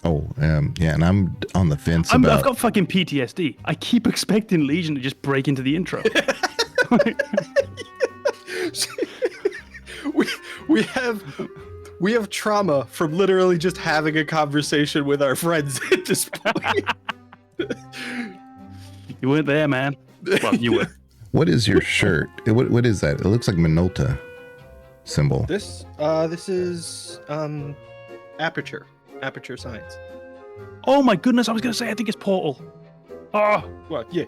Yeah, and I'm on the fence I've about. got fucking PTSD. I keep expecting Legion to just break into the intro. we have trauma from literally just having a conversation with our friends at this point. You weren't there, man. Well, you were. What is your shirt? What is that? It looks like Minolta symbol. This is Aperture Science. Oh my goodness, I was going to say, I think it's Portal. Oh, Well, yeah.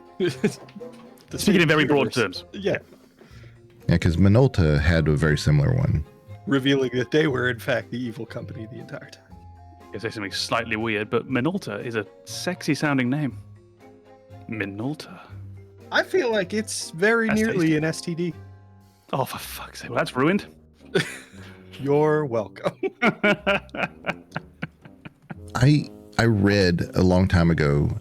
speaking in very broad terms. Yeah. Yeah, because Minolta had a very similar one. Revealing that they were, in fact, the evil company the entire time. I say something slightly weird, but Minolta is a sexy sounding name. Minolta. I feel like it's very That's nearly tasty. an STD. Oh, for fuck's sake. Well, that's ruined. You're welcome. I read a long time ago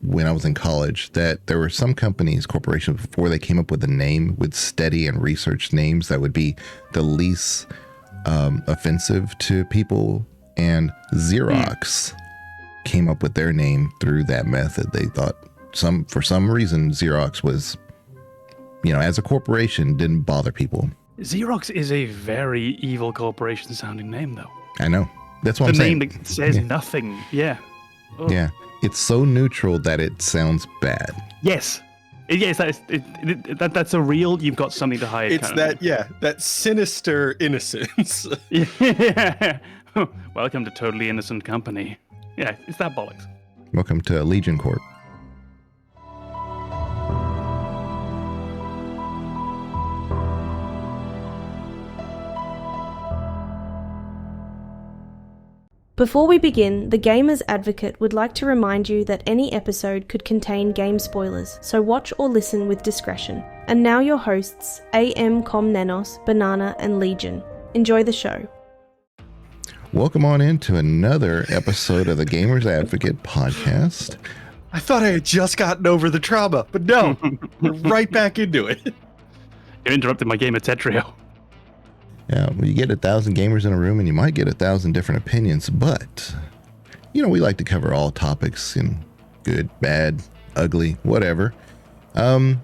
when I was in college that there were some companies, corporations, before they came up with a name, would study and research names that would be the least offensive to people. And Xerox came up with their name through that method. They thought for some reason Xerox was, as a corporation, didn't bother people. Xerox is a very evil corporation sounding name, though. I know. That's what I'm The saying. name that says nothing. Yeah. Oh. Yeah. It's so neutral that it sounds bad. Yes. Yes, that's a real, you've got something to hide. It's that sinister innocence. Yeah. Welcome to Totally Innocent Company. Yeah, it's that bollocks. Welcome to Legion Corp. Before we begin, the Gamer's Advocate would like to remind you that any episode could contain game spoilers, so watch or listen with discretion. And now your hosts, AMKomnenos, Banana, and Legion. Enjoy the show. Welcome on into another episode of the Gamer's Advocate podcast. I thought I had just gotten over the trauma, but no, we're right back into it. You interrupted my game of Tetrio. Yeah, well, you get 1,000 gamers in a room and you might get 1,000 different opinions, but, we like to cover all topics in good, bad, ugly, whatever. But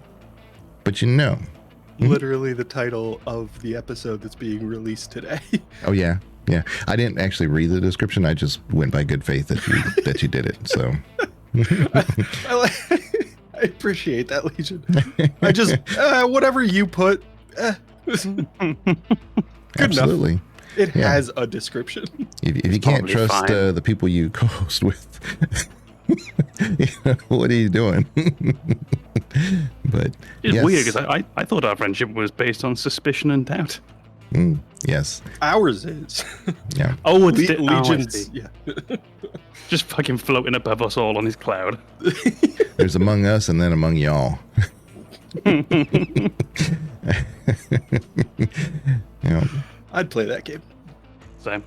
Literally the title of the episode that's being released today. Oh, yeah. Yeah. I didn't actually read the description. I just went by good faith that you did it. So I appreciate that, Legion. I just, whatever you put, good absolutely. enough. It has a description. If you can't trust the people you co-host with, what are you doing? But it's weird because I thought our friendship was based on suspicion and doubt. Yes. Ours is. Yeah. Oh, it's Legion's. Yeah. Just fucking floating above us all on his cloud. There's among us and then among y'all. I'd play that game. Same.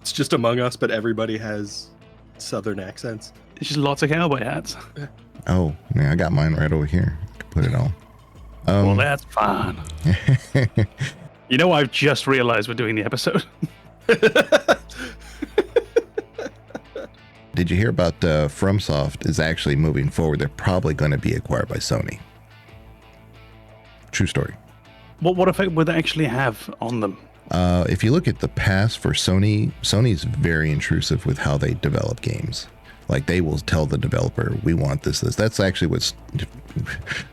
It's just Among Us, but everybody has southern accents. It's just lots of cowboy hats. Oh, man, I got mine right over here. I can put it on. Well, that's fine. I've just realized we're doing the episode. Did you hear about FromSoft is actually moving forward? They're probably going to be acquired by Sony. True story. What effect would they actually have on them? If you look at the past for Sony's very intrusive with how they develop games. Like they will tell the developer, we want this. That's actually what's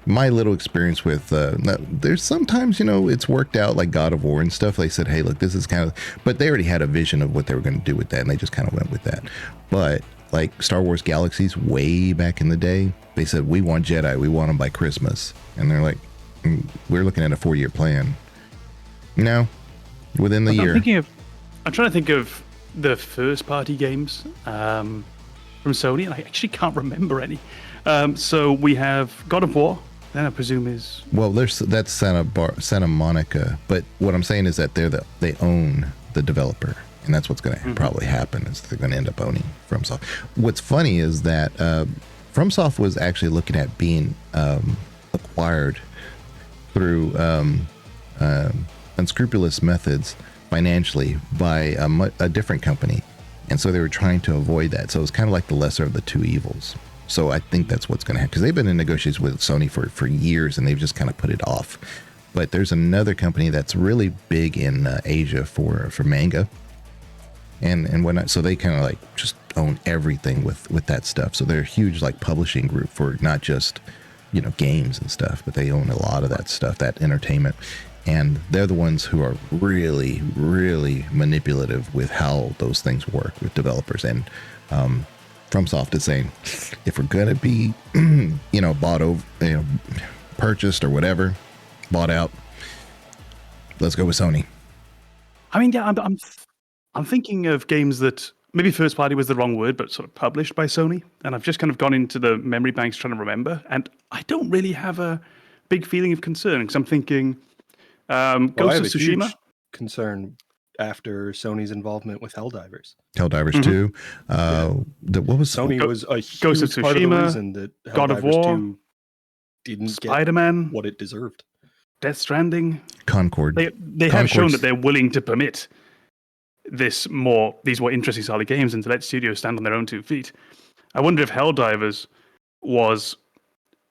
my little experience with, there's sometimes, it's worked out like God of War and stuff. They said, hey, look, this is kind of, but they already had a vision of what they were going to do with that. And they just kind of went with that. But like Star Wars Galaxies way back in the day, they said, we want Jedi. We want them by Christmas. And they're like, we're looking at a 4-year plan. No, within the year. I'm trying to think of the first party games from Sony, and I actually can't remember any. So we have God of War, then I presume is... Well, that's Santa Monica, but what I'm saying is that they own the developer, and that's what's going to probably happen, is they're going to end up owning FromSoft. What's funny is that FromSoft was actually looking at being acquired through unscrupulous methods financially by a different company. And so they were trying to avoid that. So it was kind of like the lesser of the two evils. So I think that's what's going to happen, because they've been in negotiations with Sony for years, and they've just kind of put it off. But there's another company that's really big in Asia for manga and whatnot. So they kind of like just own everything with that stuff. So they're a huge like publishing group for not just, games and stuff, but they own a lot of that stuff, that entertainment. And they're the ones who are really, really manipulative with how those things work with developers. And FromSoft is saying, if we're going to be, bought over, purchased or whatever, bought out, let's go with Sony. I mean, yeah, I'm thinking of games that maybe first party was the wrong word, but sort of published by Sony. And I've just kind of gone into the memory banks trying to remember, and I don't really have a big feeling of concern, because I'm thinking Ghost of Tsushima. Huge concern after Sony's involvement with Helldivers. Helldivers 2. What was Sony was a huge Ghost of Tsushima, part of the reason that God of Helldivers War, 2 didn't Spider-Man, get what it deserved. Death Stranding. Concord? They have shown that they're willing to permit these more interesting style of games and to let studios stand on their own 2 feet. I wonder if Helldivers was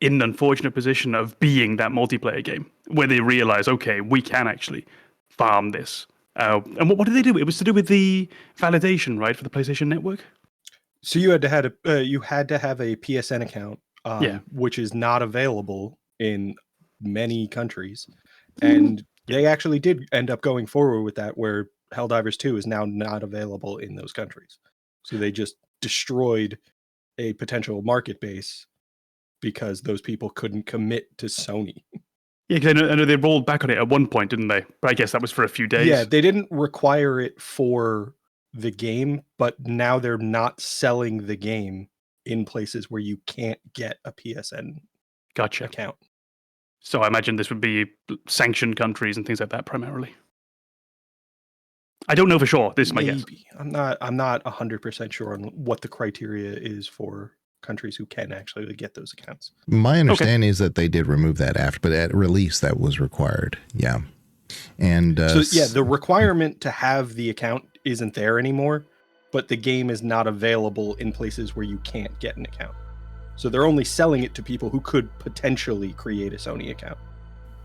in an unfortunate position of being that multiplayer game where they realize, okay, we can actually farm this. And what did they do? It was to do with the validation, right, for the PlayStation Network. So you had to have a PSN account, which is not available in many countries, and they actually did end up going forward with that, where Helldivers 2 is now not available in those countries. So they just destroyed a potential market base because those people couldn't commit to Sony. Yeah, because I know they rolled back on it at one point, didn't they? But I guess that was for a few days. Yeah, they didn't require it for the game, but now they're not selling the game in places where you can't get a PSN account. So I imagine this would be sanctioned countries and things like that primarily. I don't know for sure. This is my guess. I'm not 100% sure on what the criteria is for countries who can actually get those accounts. My understanding is that they did remove that after, but at release that was required. Yeah. And the requirement to have the account isn't there anymore, but the game is not available in places where you can't get an account. So they're only selling it to people who could potentially create a Sony account.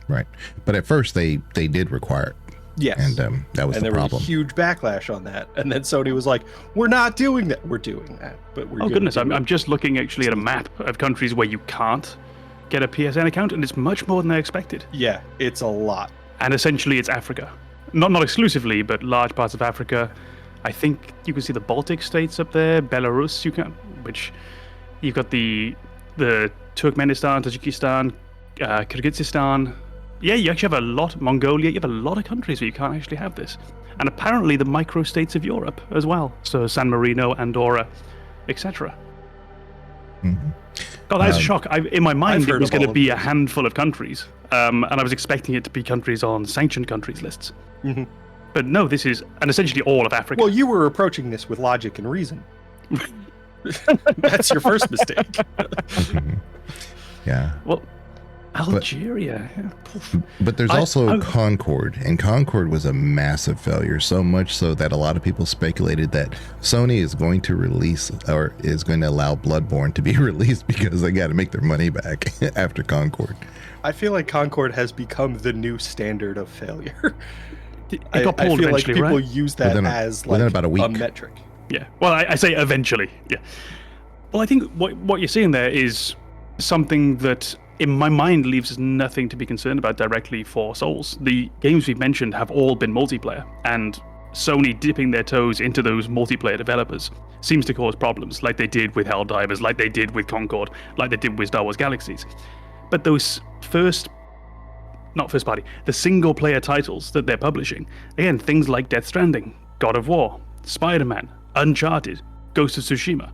Right. But at first they did require it. Yes. And that was the problem. And there was a huge backlash on that. And then Sony was like, we're not doing that. We're doing that. But we're goodness. I'm just looking actually at a map of countries where you can't get a PSN account, and it's much more than I expected. Yeah, it's a lot. And essentially it's Africa. Not exclusively, but large parts of Africa. I think you can see the Baltic states up there, Belarus, which you've got the Turkmenistan, Tajikistan, Kyrgyzstan. Yeah, you actually have a lot, Mongolia, you have a lot of countries where you can't actually have this. And apparently the micro-states of Europe as well. So San Marino, Andorra, etc. Mm-hmm. God, that is a shock. In my mind, it was going to be a handful of countries. And I was expecting it to be countries on sanctioned countries lists. Mm-hmm. But no, this is, and essentially all of Africa. Well, you were approaching this with logic and reason. That's your first mistake. Yeah. Well, Algeria. But there's also Concord, and Concord was a massive failure, so much so that a lot of people speculated that Sony is going to release, or is going to allow Bloodborne to be released because they got to make their money back after Concord. I feel like Concord has become the new standard of failure. It got pulled I feel like eventually, people right? use that as like about a week. A metric. Yeah. Well, I say eventually. Yeah. Well, I think what you're seeing there is something that, in my mind, leaves us nothing to be concerned about directly for Souls. The games we've mentioned have all been multiplayer, and Sony dipping their toes into those multiplayer developers seems to cause problems, like they did with Helldivers, like they did with Concord, like they did with Star Wars Galaxies. But those the single player titles that they're publishing, again, things like Death Stranding, God of War, Spider-Man, Uncharted, Ghost of Tsushima,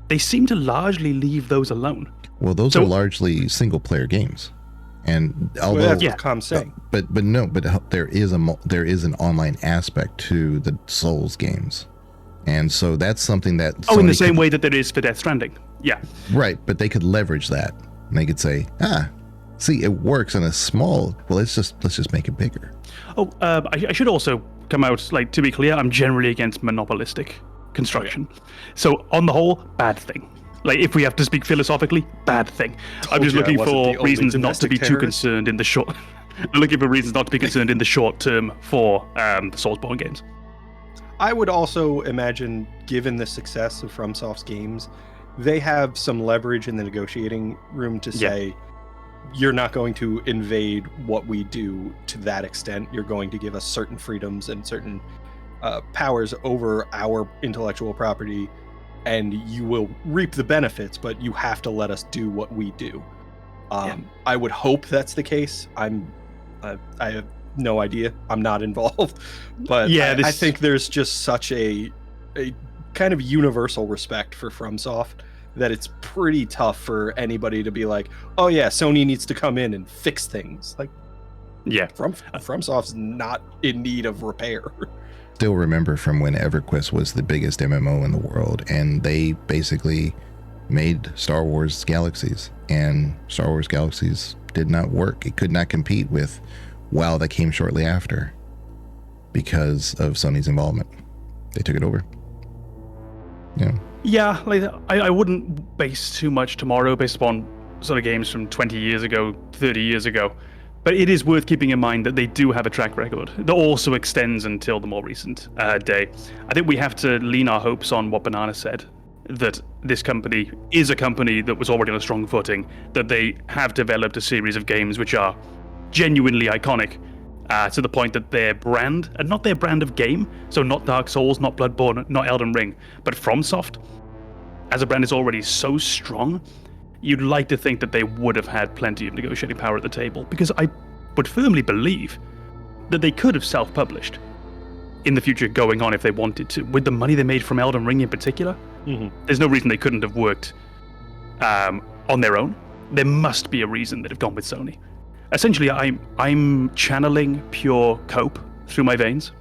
they seem to largely leave those alone. Well, those are largely single player games. And although that's what Com's saying. But there is an online aspect to the Souls games. And so that's something that Sony in the same way that there is for Death Stranding. Yeah. Right, but they could leverage that. And they could say, see, it works on a small, well, let's just make it bigger. I should also come out, like, to be clear, I'm generally against monopolistic construction. So on the whole, bad thing. Like, if we have to speak philosophically, bad thing. I'm just looking for reasons not to be too concerned in the short. I'm looking for reasons not to be concerned in the short term for the Soulsborne games. I would also imagine, given the success of FromSoft's games, they have some leverage in the negotiating room to say, you're not going to invade what we do to that extent. You're going to give us certain freedoms and certain powers over our intellectual property, and you will reap the benefits, but you have to let us do what we do. I would hope that's the case. I have no idea. I'm not involved, but I think there's just such a kind of universal respect for FromSoft that it's pretty tough for anybody to be like, oh yeah, Sony needs to come in and fix things. Like, FromSoft's not in need of repair. Still remember from when EverQuest was the biggest MMO in the world, and they basically made Star Wars Galaxies, and Star Wars Galaxies did not work. It could not compete with WoW that came shortly after because of Sony's involvement. They took it over. Yeah, like I wouldn't base too much tomorrow based upon sort of games from 20 years ago, 30 years ago. But it is worth keeping in mind that they do have a track record that also extends until the more recent day. I think we have to lean our hopes on what Banana said, that this company is a company that was already on a strong footing, that they have developed a series of games which are genuinely iconic, to the point that their brand, and not their brand of game, so not Dark Souls, not Bloodborne, not Elden Ring, but FromSoft, as a brand is already so strong, you'd like to think that they would have had plenty of negotiating power at the table, because I would firmly believe that they could have self-published in the future going on if they wanted to. With the money they made from Elden Ring in particular, there's no reason they couldn't have worked on their own. There must be a reason they'd have gone with Sony. Essentially, I'm channeling pure cope through my veins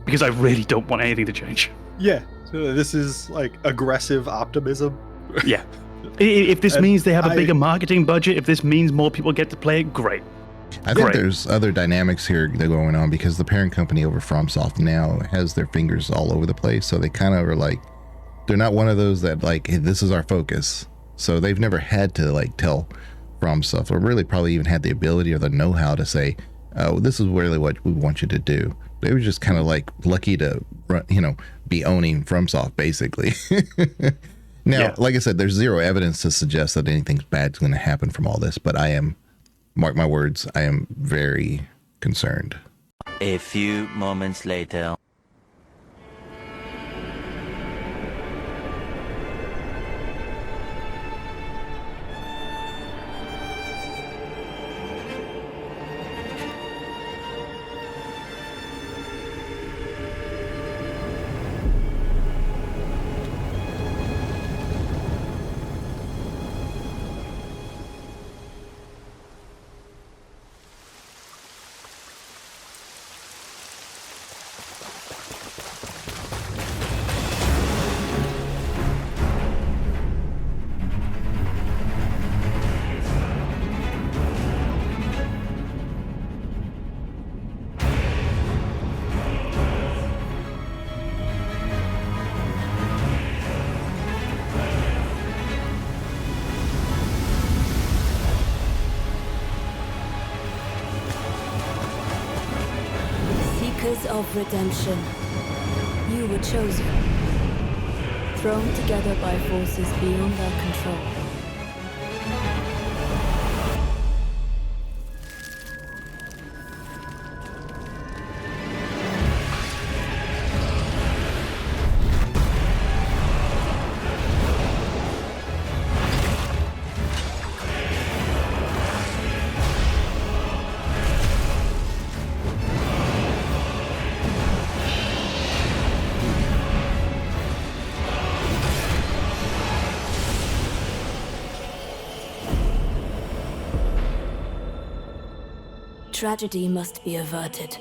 because I really don't want anything to change. Yeah, so this is like aggressive optimism. Yeah. If this means they have a bigger marketing budget, if this means more people get to play it, great. I think there's other dynamics here that are going on because the parent company over FromSoft now has their fingers all over the place. So they kind of are like, they're not one of those that like, hey, this is our focus. So they've never had to like tell FromSoft, or really probably even had the ability or the know-how to say, oh, this is really what we want you to do. They were just kind of like lucky to run, be owning FromSoft basically. Now, like I said, there's zero evidence to suggest that anything bad is going to happen from all this, but I am, mark my words, I am very concerned. A few moments later. Of redemption, you were chosen, thrown together by forces beyond our control. Tragedy must be averted.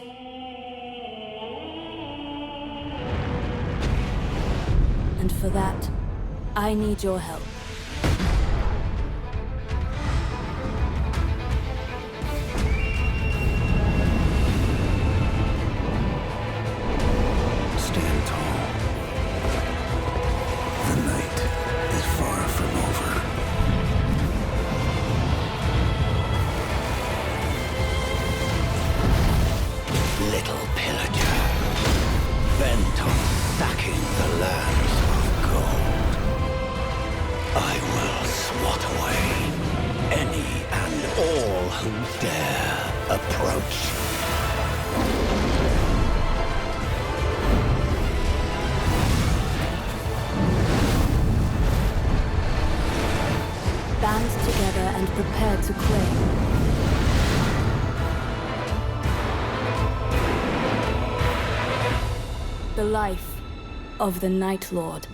And for that, I need your help. Stand tall. lands of gold. I will swat away any and all who dare approach. Band together and prepare to claim. The life of the Night Lord.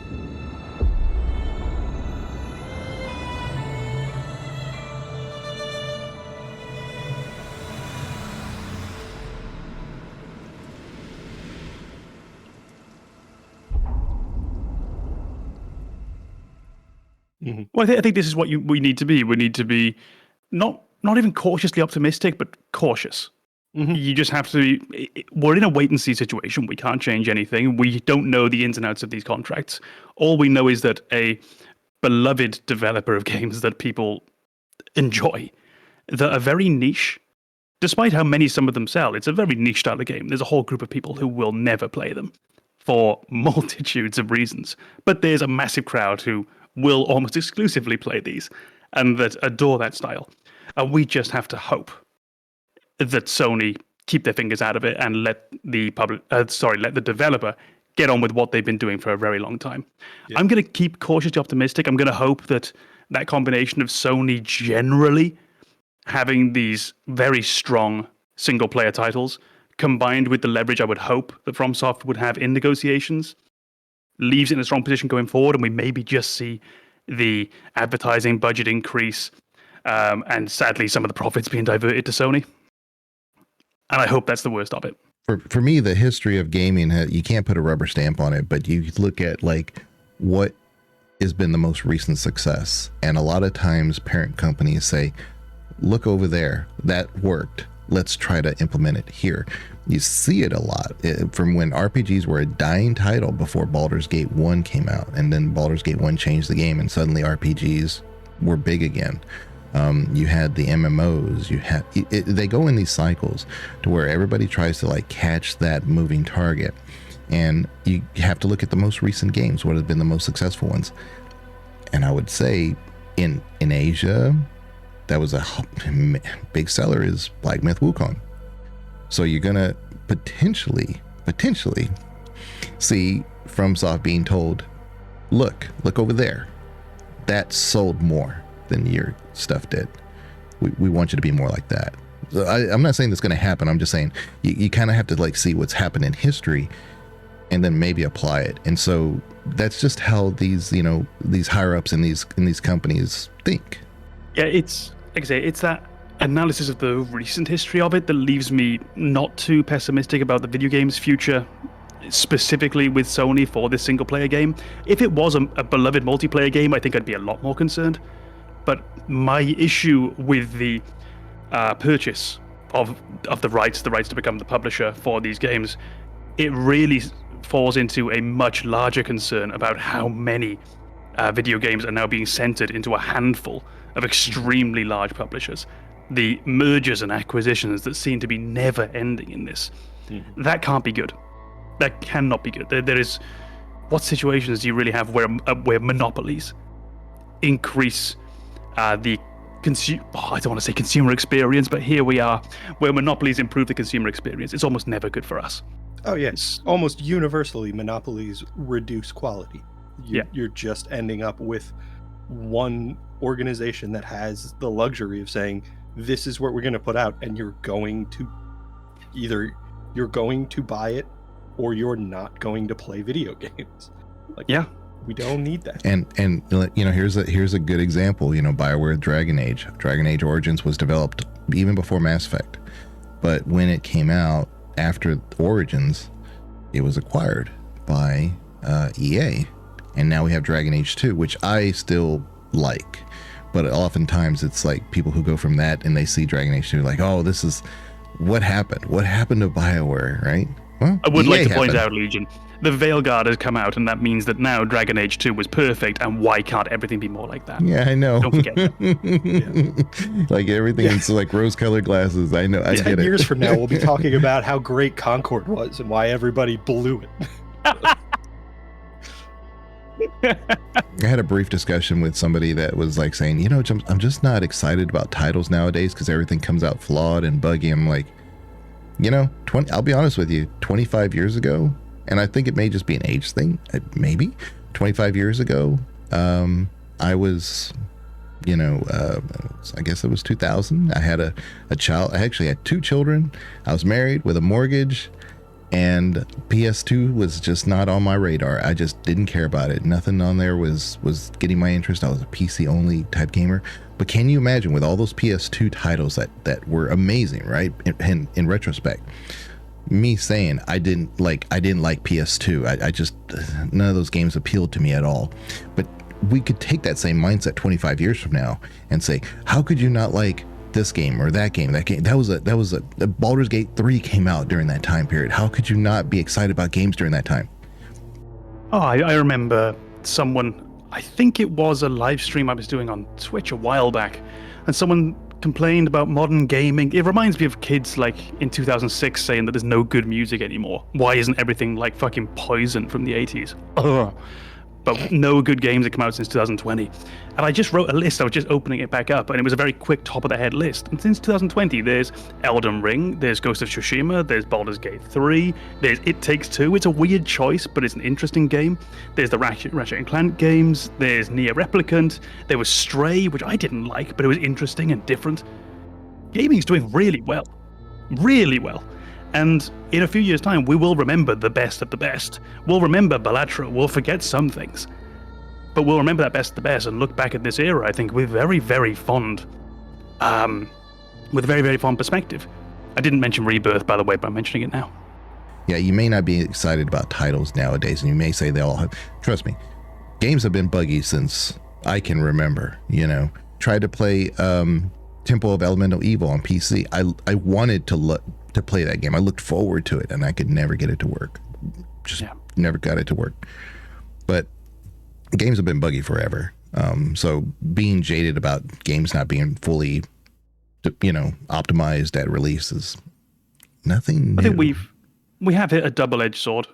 Well, I think this is what we need to be. We need to be not even cautiously optimistic, but cautious. You just have to be, we're in a wait and see situation. We can't change anything. We don't know the ins and outs of these contracts. All we know is that a beloved developer of games that people enjoy, that are very niche, despite how many some of them sell, it's a very niche style of game. There's a whole group of people who will never play them for multitudes of reasons. But there's a massive crowd who will almost exclusively play these and that adore that style. And we just have to hope that Sony keep their fingers out of it and let the developer get on with what they've been doing for a very long time. Yeah. I'm going to keep cautiously optimistic. I'm going to hope that combination of Sony generally having these very strong single-player titles combined with the leverage I would hope that FromSoft would have in negotiations leaves it in a strong position going forward, and we maybe just see the advertising budget increase and sadly some of the profits being diverted to Sony. And I hope that's the worst of it. For me, the history of gaming, you can't put a rubber stamp on it, but you look at like what has been the most recent success. And a lot of times parent companies say, look over there, that worked. Let's try to implement it here. You see it a lot from when RPGs were a dying title before Baldur's Gate 1 came out. And then Baldur's Gate 1 changed the game and suddenly RPGs were big again. You had the MMOs, they go in these cycles to where everybody tries to like catch that moving target. And you have to look at the most recent games, what have been the most successful ones. And I would say in Asia, that was a big seller is Black Myth Wukong. So you're going to potentially see FromSoft being told, look over there. That sold more than your stuff did. We want you to be more like that. So I'm not saying that's going to happen. I'm just saying you kind of have to like see what's happened in history and then maybe apply it. And so that's just how these higher ups in these companies think. Yeah, it's like I say, it's that analysis of the recent history of it that leaves me not too pessimistic about the video game's future, specifically with Sony for this single player game. If it was a beloved multiplayer game, I think I'd be a lot more concerned. But my issue with the purchase of the rights to become the publisher for these games, it really falls into a much larger concern about how many video games are now being centered into a handful of extremely large publishers. The mergers and acquisitions that seem to be never ending in this. That can't be good. That cannot be good. There is, what situations do you really have where monopolies increase I don't want to say consumer experience, but here we are, where monopolies improve the consumer experience. It's almost never good for us. Oh yes, almost universally monopolies reduce quality. You're just ending up with one organization that has the luxury of saying, this is what we're going to put out, and you're going to buy it or you're not going to play video games. We don't need that. And here's a good example. BioWare Dragon Age. Dragon Age Origins was developed even before Mass Effect, but when it came out after Origins, it was acquired by EA, and now we have Dragon Age 2, which I still like. But oftentimes it's like people who go from that and they see Dragon Age 2 like, oh, this is what happened. What happened to BioWare, right? Well, I would like to point out, Legion, the Veilguard has come out, and that means that now Dragon Age 2 was perfect, and why can't everything be more like that? Yeah, I know. Don't forget that. Like everything is like rose-colored glasses. I know. I get it. 10 years from now, we'll be talking about how great Concord was and why everybody blew it. I had a brief discussion with somebody that was like saying, you know, I'm just not excited about titles nowadays because everything comes out flawed and buggy. I'm like, you know, I'll be honest with you, 25 years ago, and I think it may just be an age thing, maybe 25 years ago, I was, you know, I guess it was 2000. I had a child. I actually had 2 children. I was married with a mortgage, and PS2 was just not on my radar. I just didn't care about it. Nothing on there was getting my interest. I was a PC only type gamer. But can you imagine with all those PS2 titles that were amazing, right? In retrospect, me saying I didn't like PS2. I just, none of those games appealed to me at all. But we could take that same mindset 25 years from now and say, how could you not like this game or that game? That was a Baldur's Gate 3 came out during that time period. How could you not be excited about games during that time? Oh, I remember someone, I think it was a live stream I was doing on Twitch a while back, and someone complained about modern gaming. It reminds me of kids like in 2006 saying that there's no good music anymore. Why isn't everything like fucking Poison from the 80s? Ugh. But no good games have come out since 2020. And I just wrote a list. I was just opening it back up, and it was a very quick top of the head list. And since 2020, there's Elden Ring, there's Ghost of Tsushima, there's Baldur's Gate 3, there's It Takes Two. It's a weird choice, but it's an interesting game. There's the Ratchet & Clank games, there's Nier Replicant, there was Stray, which I didn't like, but it was interesting and different. Gaming's doing really well. Really well. And in a few years' time, we will remember the best of the best. We'll remember Balatro. We'll forget some things. But we'll remember that best of the best and look back at this era, I think, with very, very fond, with very, very fond perspective. I didn't mention Rebirth, by the way, but I'm mentioning it now. Yeah, you may not be excited about titles nowadays, and you may say they all have. Trust me, games have been buggy since I can remember. You know, tried to play Temple of Elemental Evil on PC. I wanted to play that game. I looked forward to it, and I could never get it to work. Never got it to work. But games have been buggy forever. So being jaded about games not being fully, optimized at release is nothing new. I think we have hit a double-edged sword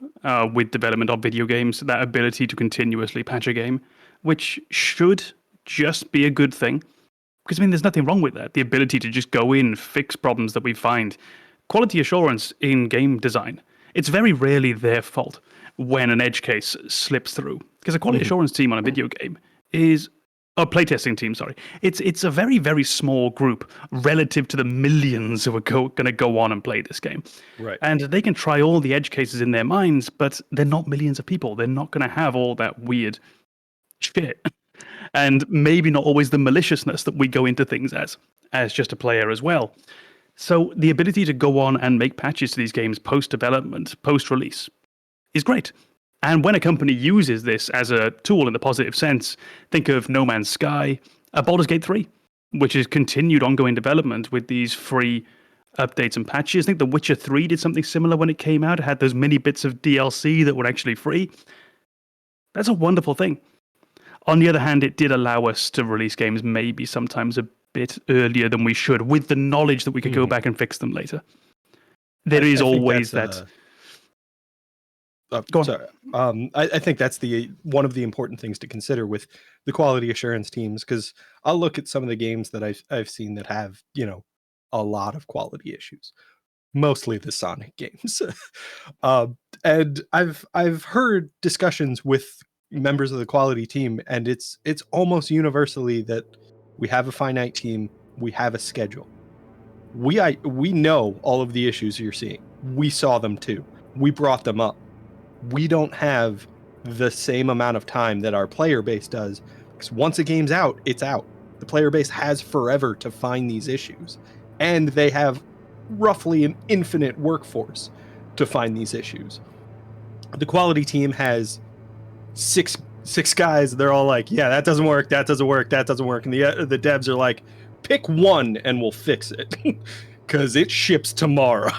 with development of video games, that ability to continuously patch a game, which should just be a good thing. Because, there's nothing wrong with that. The ability to just go in, fix problems that we find. Quality assurance in game design, it's very rarely their fault when an edge case slips through. Because a quality assurance team on a video game is a playtesting team, sorry. It's a very, very small group relative to the millions who are going to go on and play this game. Right. And they can try all the edge cases in their minds, but they're not millions of people. They're not going to have all that weird shit. And maybe not always the maliciousness that we go into things as just a player as well. So the ability to go on and make patches to these games post-development, post-release, is great. And when a company uses this as a tool in the positive sense, think of No Man's Sky, Baldur's Gate 3, which is continued ongoing development with these free updates and patches. I think The Witcher 3 did something similar when it came out. It had those mini bits of DLC that were actually free. That's a wonderful thing. On the other hand, it did allow us to release games maybe sometimes a bit earlier than we should, with the knowledge that we could go back and fix them later. There is always that. Go on. Sorry. I think that's one of the important things to consider with the quality assurance teams, because I'll look at some of the games that I've seen that have a lot of quality issues, mostly the Sonic games, and I've heard discussions with members of the quality team, and it's almost universally that we have a finite team, we have a schedule. We know all of the issues you're seeing. We saw them too. We brought them up. We don't have the same amount of time that our player base does, because once a game's out, it's out. The player base has forever to find these issues, and they have roughly an infinite workforce to find these issues. The quality team has six guys. They're all like, yeah, that doesn't work, that doesn't work, that doesn't work, and the devs are like, pick one and we'll fix it. Because it ships tomorrow.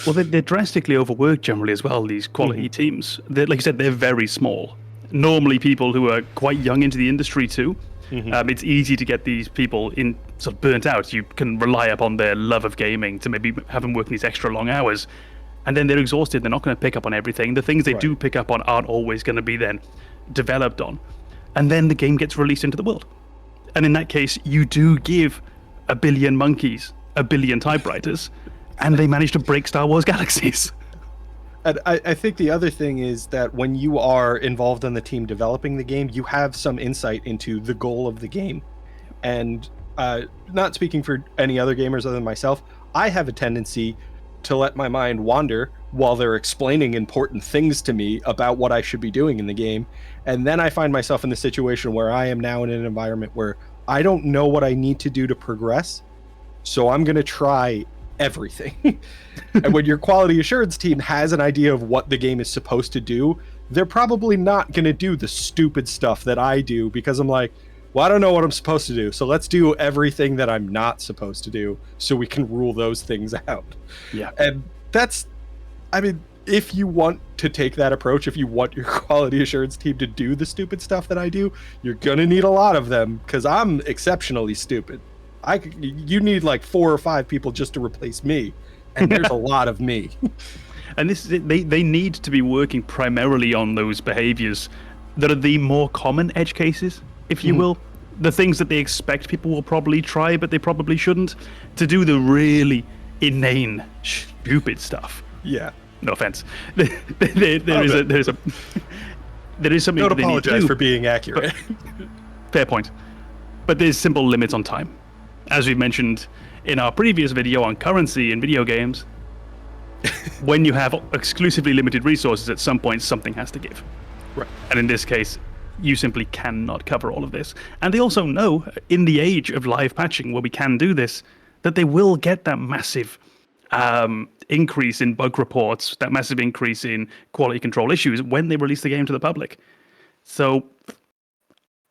Well, they're drastically overworked generally as well, these quality teams. Like you said, they're very small. Normally people who are quite young into the industry too. It's easy to get these people in sort of burnt out. You can rely upon their love of gaming to maybe have them working these extra long hours. And then they're exhausted. They're not going to pick up on everything. The things they do pick up on aren't always going to be then developed on, and then the game gets released into the world. And in that case, you do give a billion monkeys a billion typewriters, and they manage to break Star Wars galaxies. And I think the other thing is that when you are involved in the team developing the game, you have some insight into the goal of the game. And not speaking for any other gamers other than myself, I have a tendency to let my mind wander while they're explaining important things to me about what I should be doing in the game. And then I find myself in the situation where I am now in an environment where I don't know what I need to do to progress. So I'm going to try everything. And when your quality assurance team has an idea of what the game is supposed to do, they're probably not going to do the stupid stuff that I do, because I'm like, well, I don't know what I'm supposed to do. So let's do everything that I'm not supposed to do so we can rule those things out. Yeah. And that's, I mean, if you want to take that approach, if you want your quality assurance team to do the stupid stuff that I do, you're going to need a lot of them, because I'm exceptionally stupid. You need like 4 or 5 people just to replace me, and there's a lot of me. And this is it. They need to be working primarily on those behaviors that are the more common edge cases, if you will. The things that they expect people will probably try, but they probably shouldn't, to do the really inane, stupid stuff. Yeah. No offense. There is something. Don't that apologize they need to for being accurate. Fair point. But there's simple limits on time. As we mentioned in our previous video on currency in video games, when you have exclusively limited resources, at some point something has to give. Right. And in this case, you simply cannot cover all of this. And they also know, in the age of live patching where we can do this, that they will get that massive increase in bug reports, that massive increase in quality control issues when they release the game to the public. So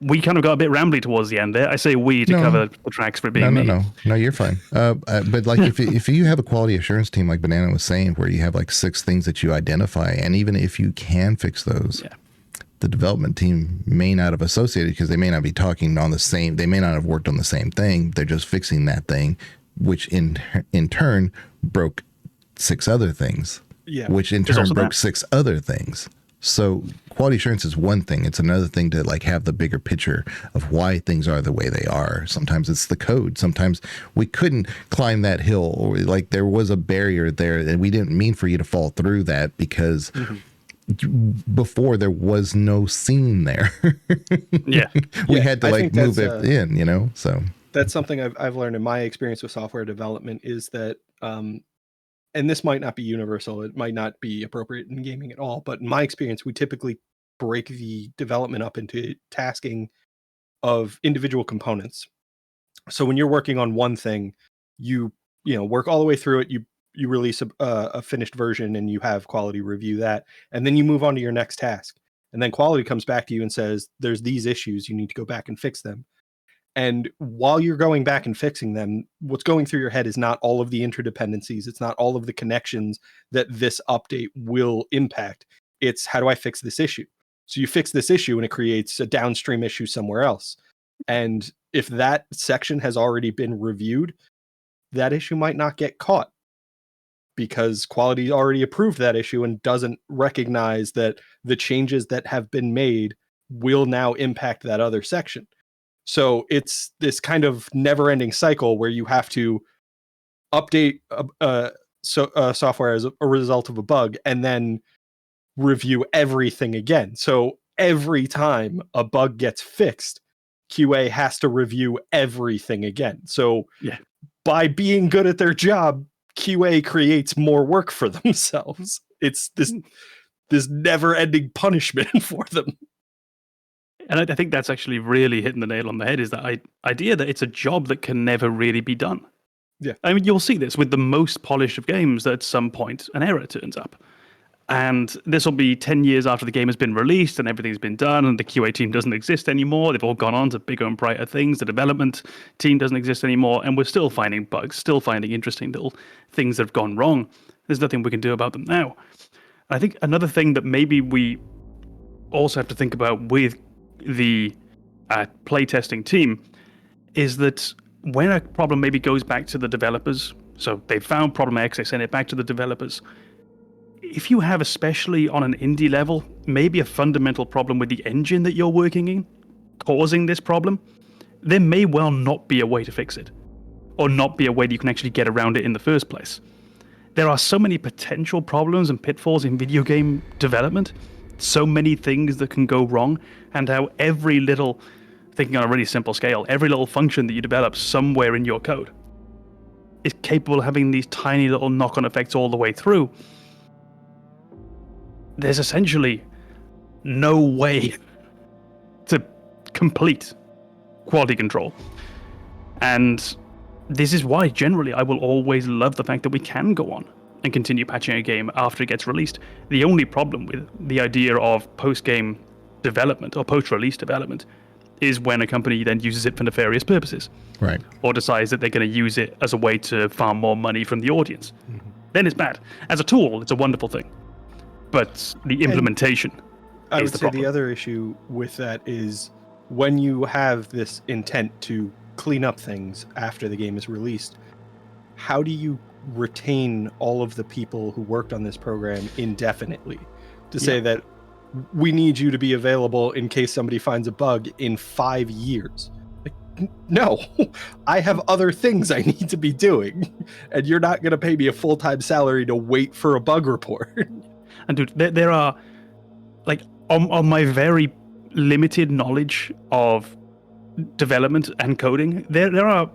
we kind of got a bit rambly towards the end there. I say we to cover the tracks for being me. No, you're fine. But like if you have a quality assurance team, like Banana was saying, where you have like 6 things that you identify, and even if you can fix those, the development team may not have associated, because they may not be talking on the same, they may not have worked on the same thing. They're just fixing that thing, which in turn broke 6 other things, which in turn broke 6 other things. So quality assurance is one thing. It's another thing to like have the bigger picture of why things are the way they are. Sometimes it's the code. Sometimes we couldn't climb that hill, or like there was a barrier there and we didn't mean for you to fall through that, because before there was no scene there. We had to like move it in, you know? So that's something I've learned in my experience with software development, is that, and this might not be universal, it might not be appropriate in gaming at all, but in my experience, we typically break the development up into tasking of individual components. So when you're working on one thing, you work all the way through it, you release a finished version, and you have quality review that, and then you move on to your next task. And then quality comes back to you and says, there's these issues, you need to go back and fix them. And while you're going back and fixing them, what's going through your head is not all of the interdependencies. It's not all of the connections that this update will impact. It's, how do I fix this issue? So you fix this issue and it creates a downstream issue somewhere else. And if that section has already been reviewed, that issue might not get caught, because quality already approved that issue and doesn't recognize that the changes that have been made will now impact that other section. So it's this kind of never-ending cycle where you have to update software as a result of a bug, and then review everything again. So every time a bug gets fixed, QA has to review everything again. So by being good at their job, QA creates more work for themselves. It's this never-ending punishment for them. And I think that's actually really hitting the nail on the head, is that idea that it's a job that can never really be done. Yeah. I mean, you'll see this with the most polished of games, that at some point an error turns up. And this will be 10 years after the game has been released and everything's been done and the QA team doesn't exist anymore. They've all gone on to bigger and brighter things. The development team doesn't exist anymore. And we're still finding bugs, still finding interesting little things that have gone wrong. There's nothing we can do about them now. I think another thing that maybe we also have to think about with the playtesting team is that when a problem maybe goes back to the developers, so they found problem X, they send it back to the developers, if you have, especially on an indie level, maybe a fundamental problem with the engine that you're working in, causing this problem, there may well not be a way to fix it, or not be a way that you can actually get around it in the first place. There are so many potential problems and pitfalls in video game development, so many things that can go wrong, and how every little, thinking on a really simple scale, every little function that you develop somewhere in your code is capable of having these tiny little knock-on effects all the way through. There's essentially no way to complete quality control. And this is why, generally, I will always love the fact that we can go on and continue patching a game after it gets released. The only problem with the idea of post-game development or post-release development is when a company then uses it for nefarious purposes. Right. Or decides that they're going to use it as a way to farm more money from the audience. Mm-hmm. Then it's bad. As a tool, it's a wonderful thing. But the implementation I is would the say problem. the other issue with that is when you have this intent to clean up things after the game is released, how do you retain all of the people who worked on this program indefinitely to say that we need you to be available in case somebody finds a bug in 5 years? Like, no, I have other things I need to be doing, and you're not going to pay me a full-time salary to wait for a bug report. And dude, there are, like, on my very limited knowledge of development and coding, there are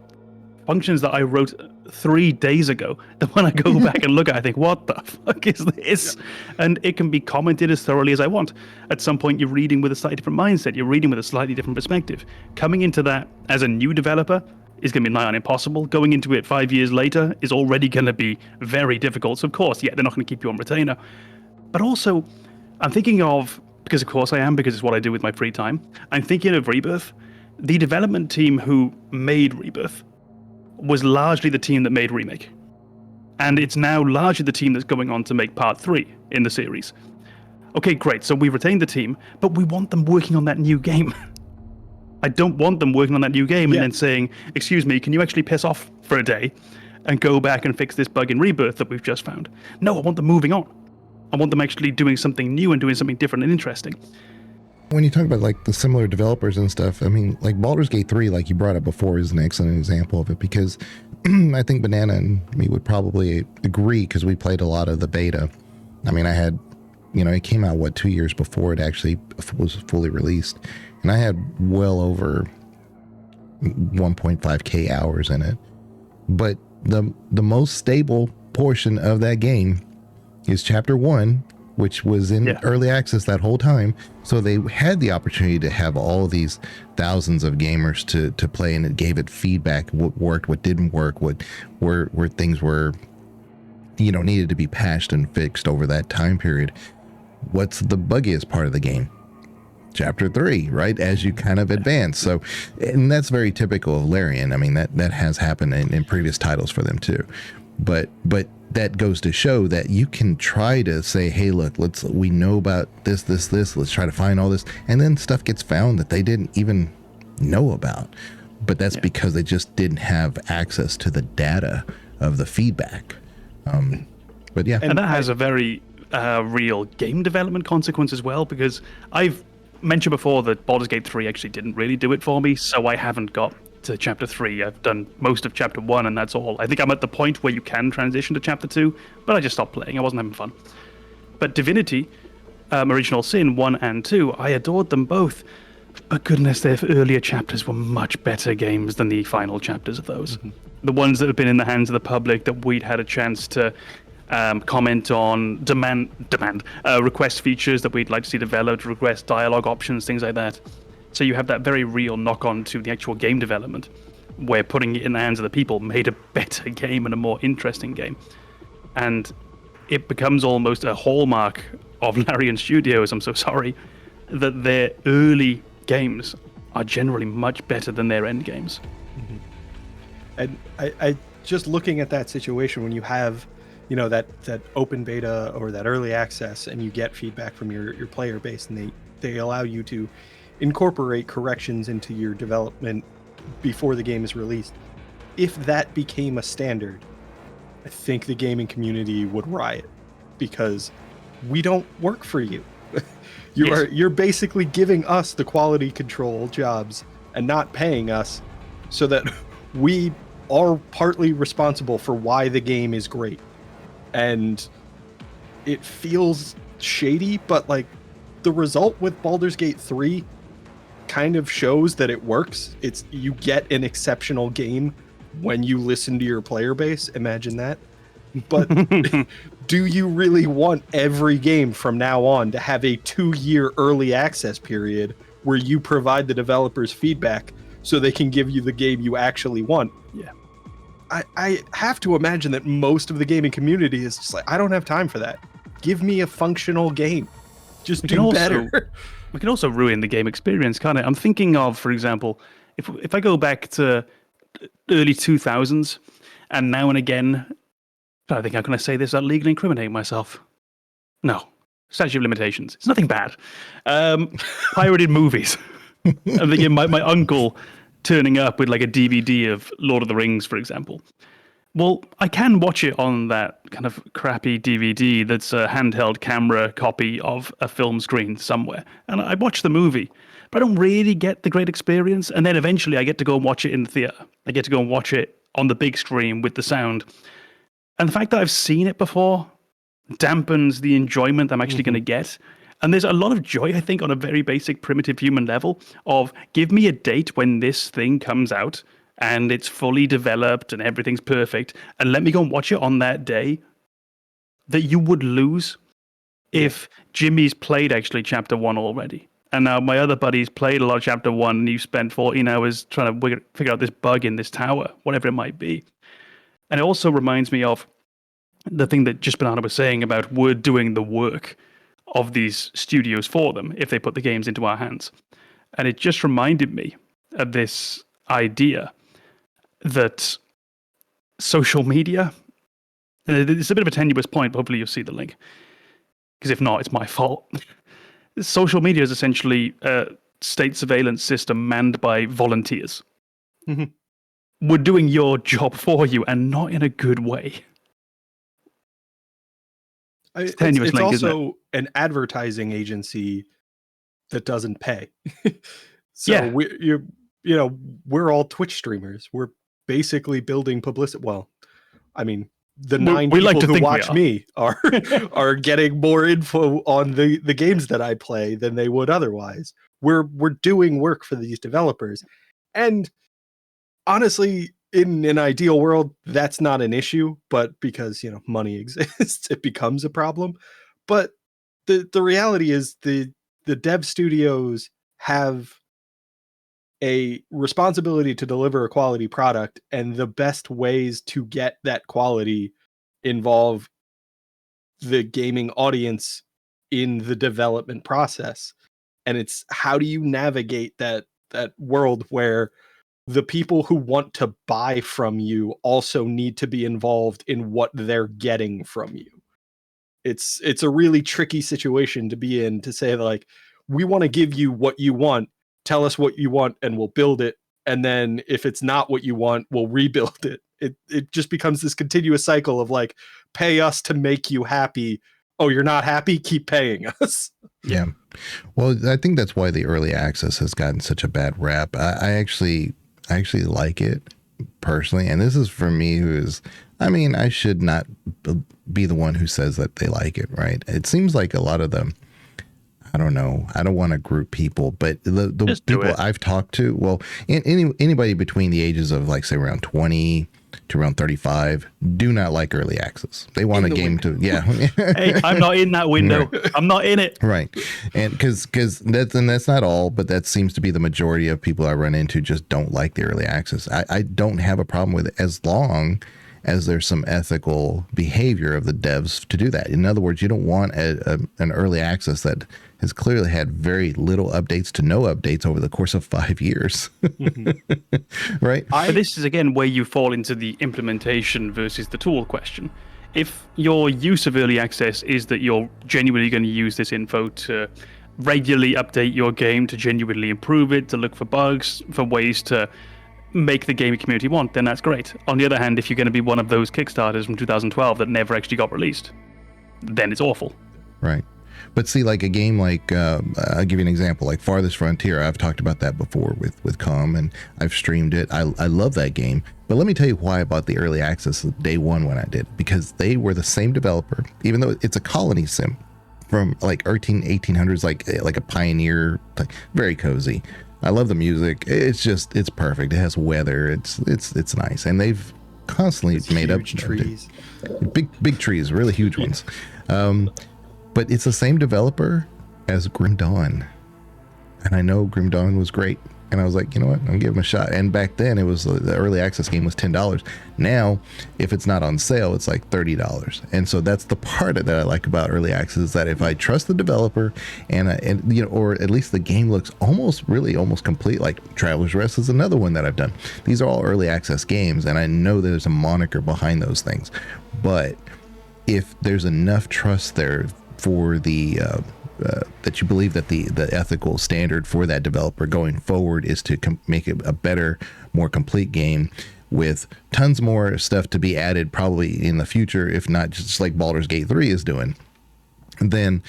functions that I wrote 3 days ago that when I go back and look at, I think, what the fuck is this? Yeah. And it can be commented as thoroughly as I want. At some point, you're reading with a slightly different mindset. You're reading with a slightly different perspective. Coming into that as a new developer is going to be nigh on impossible. Going into it 5 years later is already going to be very difficult. So, of course, they're not going to keep you on retainer. But also, I'm thinking of, because of course I am, because it's what I do with my free time, I'm thinking of Rebirth. The development team who made Rebirth was largely the team that made Remake. And it's now largely the team that's going on to make Part 3 in the series. Okay, great, so we've retained the team, but we want them working on that new game. I don't want them working on that new game and then saying, excuse me, can you actually piss off for a day and go back and fix this bug in Rebirth that we've just found? No, I want them moving on. I want them actually doing something new and doing something different and interesting. When you talk about like the similar developers and stuff, I mean, like Baldur's Gate 3, like you brought up before, is an excellent example of it, because I think Banana and me would probably agree, because we played a lot of the beta. I mean, I had, it came out, 2 years before it actually was fully released. And I had well over 1.5K hours in it. But the most stable portion of that game is Chapter 1, which was in early access that whole time. So they had the opportunity to have all these thousands of gamers to play, and it gave it feedback, what worked, what didn't work, where things were, needed to be patched and fixed over that time period. What's the buggiest part of the game? Chapter 3, right? As you kind of advance. So, and that's very typical of Larian. I mean, that has happened in previous titles for them too. But that goes to show that you can try to say, hey, look, we know about this, let's try to find all this. And then stuff gets found that they didn't even know about. But that's because they just didn't have access to the data of the feedback. But yeah. And that has a very real game development consequence as well, because I've mentioned before that Baldur's Gate 3 actually didn't really do it for me, so I haven't got to Chapter 3. I've done most of Chapter 1, and that's all. I think I'm at the point where you can transition to Chapter 2, but I just stopped playing. I wasn't having fun. But Divinity, Original Sin 1 and 2, I adored them both. But goodness, their earlier chapters were much better games than the final chapters of those. Mm-hmm. The ones that have been in the hands of the public that we'd had a chance to comment on, request features that we'd like to see developed, request dialogue options, things like that. So you have that very real knock-on to the actual game development, where putting it in the hands of the people made a better game and a more interesting game. And it becomes almost a hallmark of Larian Studios, I'm so sorry, that their early games are generally much better than their end games. Mm-hmm. And I just looking at that situation, when you have that open beta or that early access, and you get feedback from your player base, and they allow you to incorporate corrections into your development before the game is released. If that became a standard, I think the gaming community would riot, because we don't work for you. You're basically giving us the quality control jobs and not paying us so that we are partly responsible for why the game is great. And it feels shady, but like the result with Baldur's Gate 3 kind of shows that it works. You get an exceptional game when you listen to your player base. Imagine that. But do you really want every game from now on to have a 2-year early access period where you provide the developers feedback so they can give you the game you actually want? Yeah. I have to imagine that most of the gaming community is just like, I don't have time for that. Give me a functional game. Just do better. We can also ruin the game experience, can't it? I'm thinking of, for example, if I go back to early 2000s, and now and again, I think how can I say this without legally incriminating myself? No. Statute of limitations. It's nothing bad. Pirated movies. I'm thinking my uncle turning up with like a DVD of Lord of the Rings, for example. Well, I can watch it on that kind of crappy DVD that's a handheld camera copy of a film screen somewhere. And I watch the movie, but I don't really get the great experience. And then eventually I get to go and watch it in the theater. I get to go and watch it on the big screen with the sound. And the fact that I've seen it before dampens the enjoyment I'm actually going to get. And there's a lot of joy, I think, on a very basic, primitive human level of give me a date when this thing comes out and it's fully developed and everything's perfect, and let me go and watch it on that day, that you would lose if Jimmy's played actually Chapter 1 already. And now my other buddies played a lot of Chapter 1 and you spent 14 hours trying to figure out this bug in this tower, whatever it might be. And it also reminds me of the thing that just Banana was saying about we're doing the work of these studios for them if they put the games into our hands. And it just reminded me of this idea that social media, and it's a bit of a tenuous point, but hopefully you'll see the link, because if not, it's my fault. Social media is essentially a state surveillance system manned by volunteers. Mm-hmm. We're doing your job for you, and not in a good way. It's link, also an advertising agency that doesn't pay. So we're all Twitch streamers. We're basically building publicity. Well, I mean, the 9 people who watch me are getting more info on the games that I play than they would otherwise. We're doing work for these developers. And honestly, in an ideal world, that's not an issue, but because, money exists, it becomes a problem. But the reality is the dev studios have a responsibility to deliver a quality product, and the best ways to get that quality involve the gaming audience in the development process. And it's how do you navigate that world where the people who want to buy from you also need to be involved in what they're getting from you. It's a really tricky situation to be in, to say like, we want to give you what you want, tell us what you want and we'll build it. And then if it's not what you want, we'll rebuild it. It just becomes this continuous cycle of like, pay us to make you happy. Oh, you're not happy? Keep paying us. Yeah. Well, I think that's why the early access has gotten such a bad rap. I actually like it personally. And this is for me I should not be the one who says that they like it, right? It seems like a lot of them, I don't know. I don't want to group people, but the people I've talked to, well, anybody between the ages of like, say, around 20 to around 35 do not like early access. They want a game to, Hey, I'm not in that window. Right. I'm not in it. Right. And because that's not all, but that seems to be the majority of people I run into just don't like the early access. I don't have a problem with it as long as there's some ethical behavior of the devs to do that. In other words, you don't want an early access that has clearly had very little updates to no updates over the course of 5 years. Mm-hmm. Right? But this is, again, where you fall into the implementation versus the tool question. If your use of early access is that you're genuinely going to use this info to regularly update your game, to genuinely improve it, to look for bugs, for ways to make the gaming community want, then that's great. On the other hand, if you're going to be one of those Kickstarters from 2012 that never actually got released, then it's awful. Right. But see, like a game like, I'll give you an example, like Farthest Frontier. I've talked about that before with Com, and I've streamed it. I love that game. But let me tell you why I bought the early access day one when I did. Because they were the same developer, even though it's a colony sim from like 1800s, like a pioneer, like very cozy. I love the music. It's perfect. It has weather. It's nice. And they've constantly made up trees. Big trees, really huge ones. But it's the same developer as Grim Dawn. And I know Grim Dawn was great. And I was like, you know what? I'm gonna give them a shot. And back then, it was the early access game was $10. Now, if it's not on sale, it's like $30. And so that's the part that I like about early access, is that if I trust the developer and you know, or at least the game looks almost complete. Like Traveler's Rest is another one that I've done. These are all early access games, and I know there's a moniker behind those things. But if there's enough trust there for the that you believe that the ethical standard for that developer going forward is to make it a better, more complete game with tons more stuff to be added probably in the future, if not just like Baldur's Gate 3 is doing, then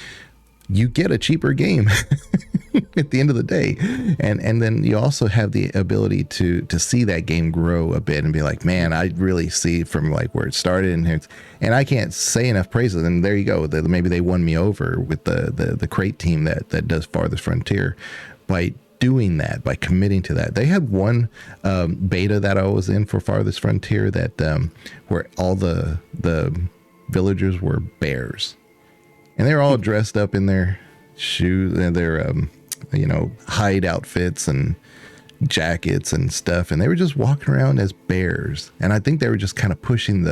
you get a cheaper game at the end of the day. And then you also have the ability to see that game grow a bit and be like, man, I really see from like where it started, and I can't say enough praises. And there you go. Maybe they won me over with the crate team that does Farthest Frontier by doing that, by committing to that. They had one beta that I was in for Farthest Frontier that where all the villagers were bears. And they're all dressed up in their shoes and their, hide outfits and jackets and stuff. And they were just walking around as bears. And I think they were just kind of pushing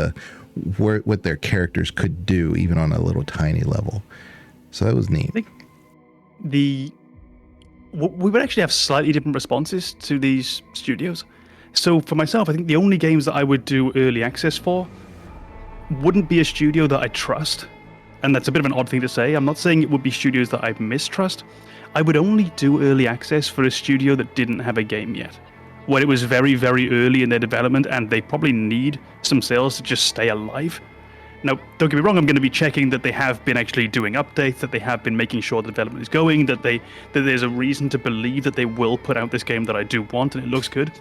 what their characters could do, even on a little tiny level. So that was neat. I think we would actually have slightly different responses to these studios. So for myself, I think the only games that I would do early access for wouldn't be a studio that I trust. And that's a bit of an odd thing to say. I'm not saying it would be studios that I mistrust. I would only do early access for a studio that didn't have a game yet, where it was very, very early in their development and they probably need some sales to just stay alive. Now, don't get me wrong, I'm going to be checking that they have been actually doing updates, that they have been making sure the development is going, that there's a reason to believe that they will put out this game that I do want and it looks good.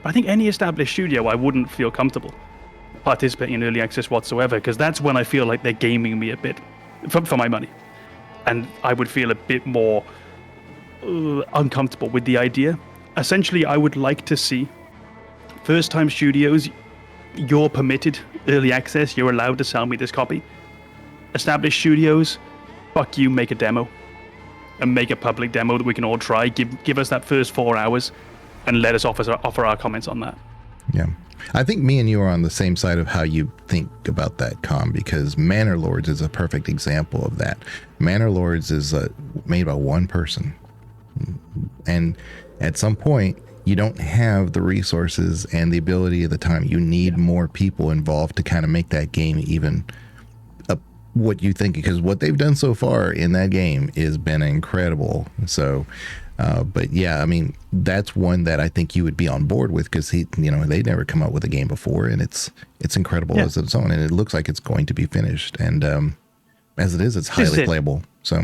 But I think any established studio, I wouldn't feel comfortable participating in early access whatsoever, because that's when I feel like they're gaming me a bit for my money, and I would feel a bit more uncomfortable with the idea. Essentially, I would like to see first-time studios, you're permitted early access, you're allowed to sell me this copy. Established studios, fuck you, make a demo, and make a public demo that we can all try. Give us that first 4 hours, and let us offer our comments on that. Yeah. I think me and you are on the same side of how you think about that, Com, because Manor Lords is a perfect example of that. Manor Lords is made by one person. And at some point, you don't have the resources and the ability at the time. You need more people involved to kind of make that game even what you think, because what they've done so far in that game has been incredible. So, but yeah, I mean, that's one that I think you would be on board with, because they never come out with a game before, and it's incredible as its own, and it looks like it's going to be finished. And as it is, it's highly playable. So.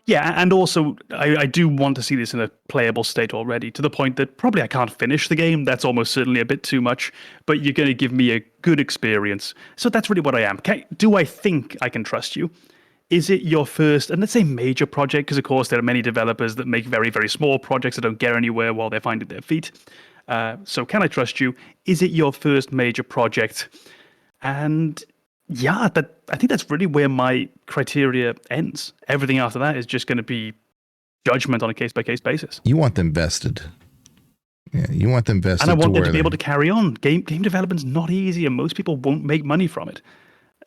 Yeah, and also I do want to see this in a playable state already, to the point that probably I can't finish the game. That's almost certainly a bit too much, but you're going to give me a good experience. So that's really what I am. Do I think I can trust you? Is it your first, and let's say major project, because of course there are many developers that make very, very small projects that don't get anywhere while they're finding their feet. So can I trust you? Is it your first major project? And yeah, I think that's really where my criteria ends. Everything after that is just going to be judgment on a case-by-case basis. You want them vested. Yeah, you want them vested. And I want them to be able to carry on. Game development's not easy, and most people won't make money from it.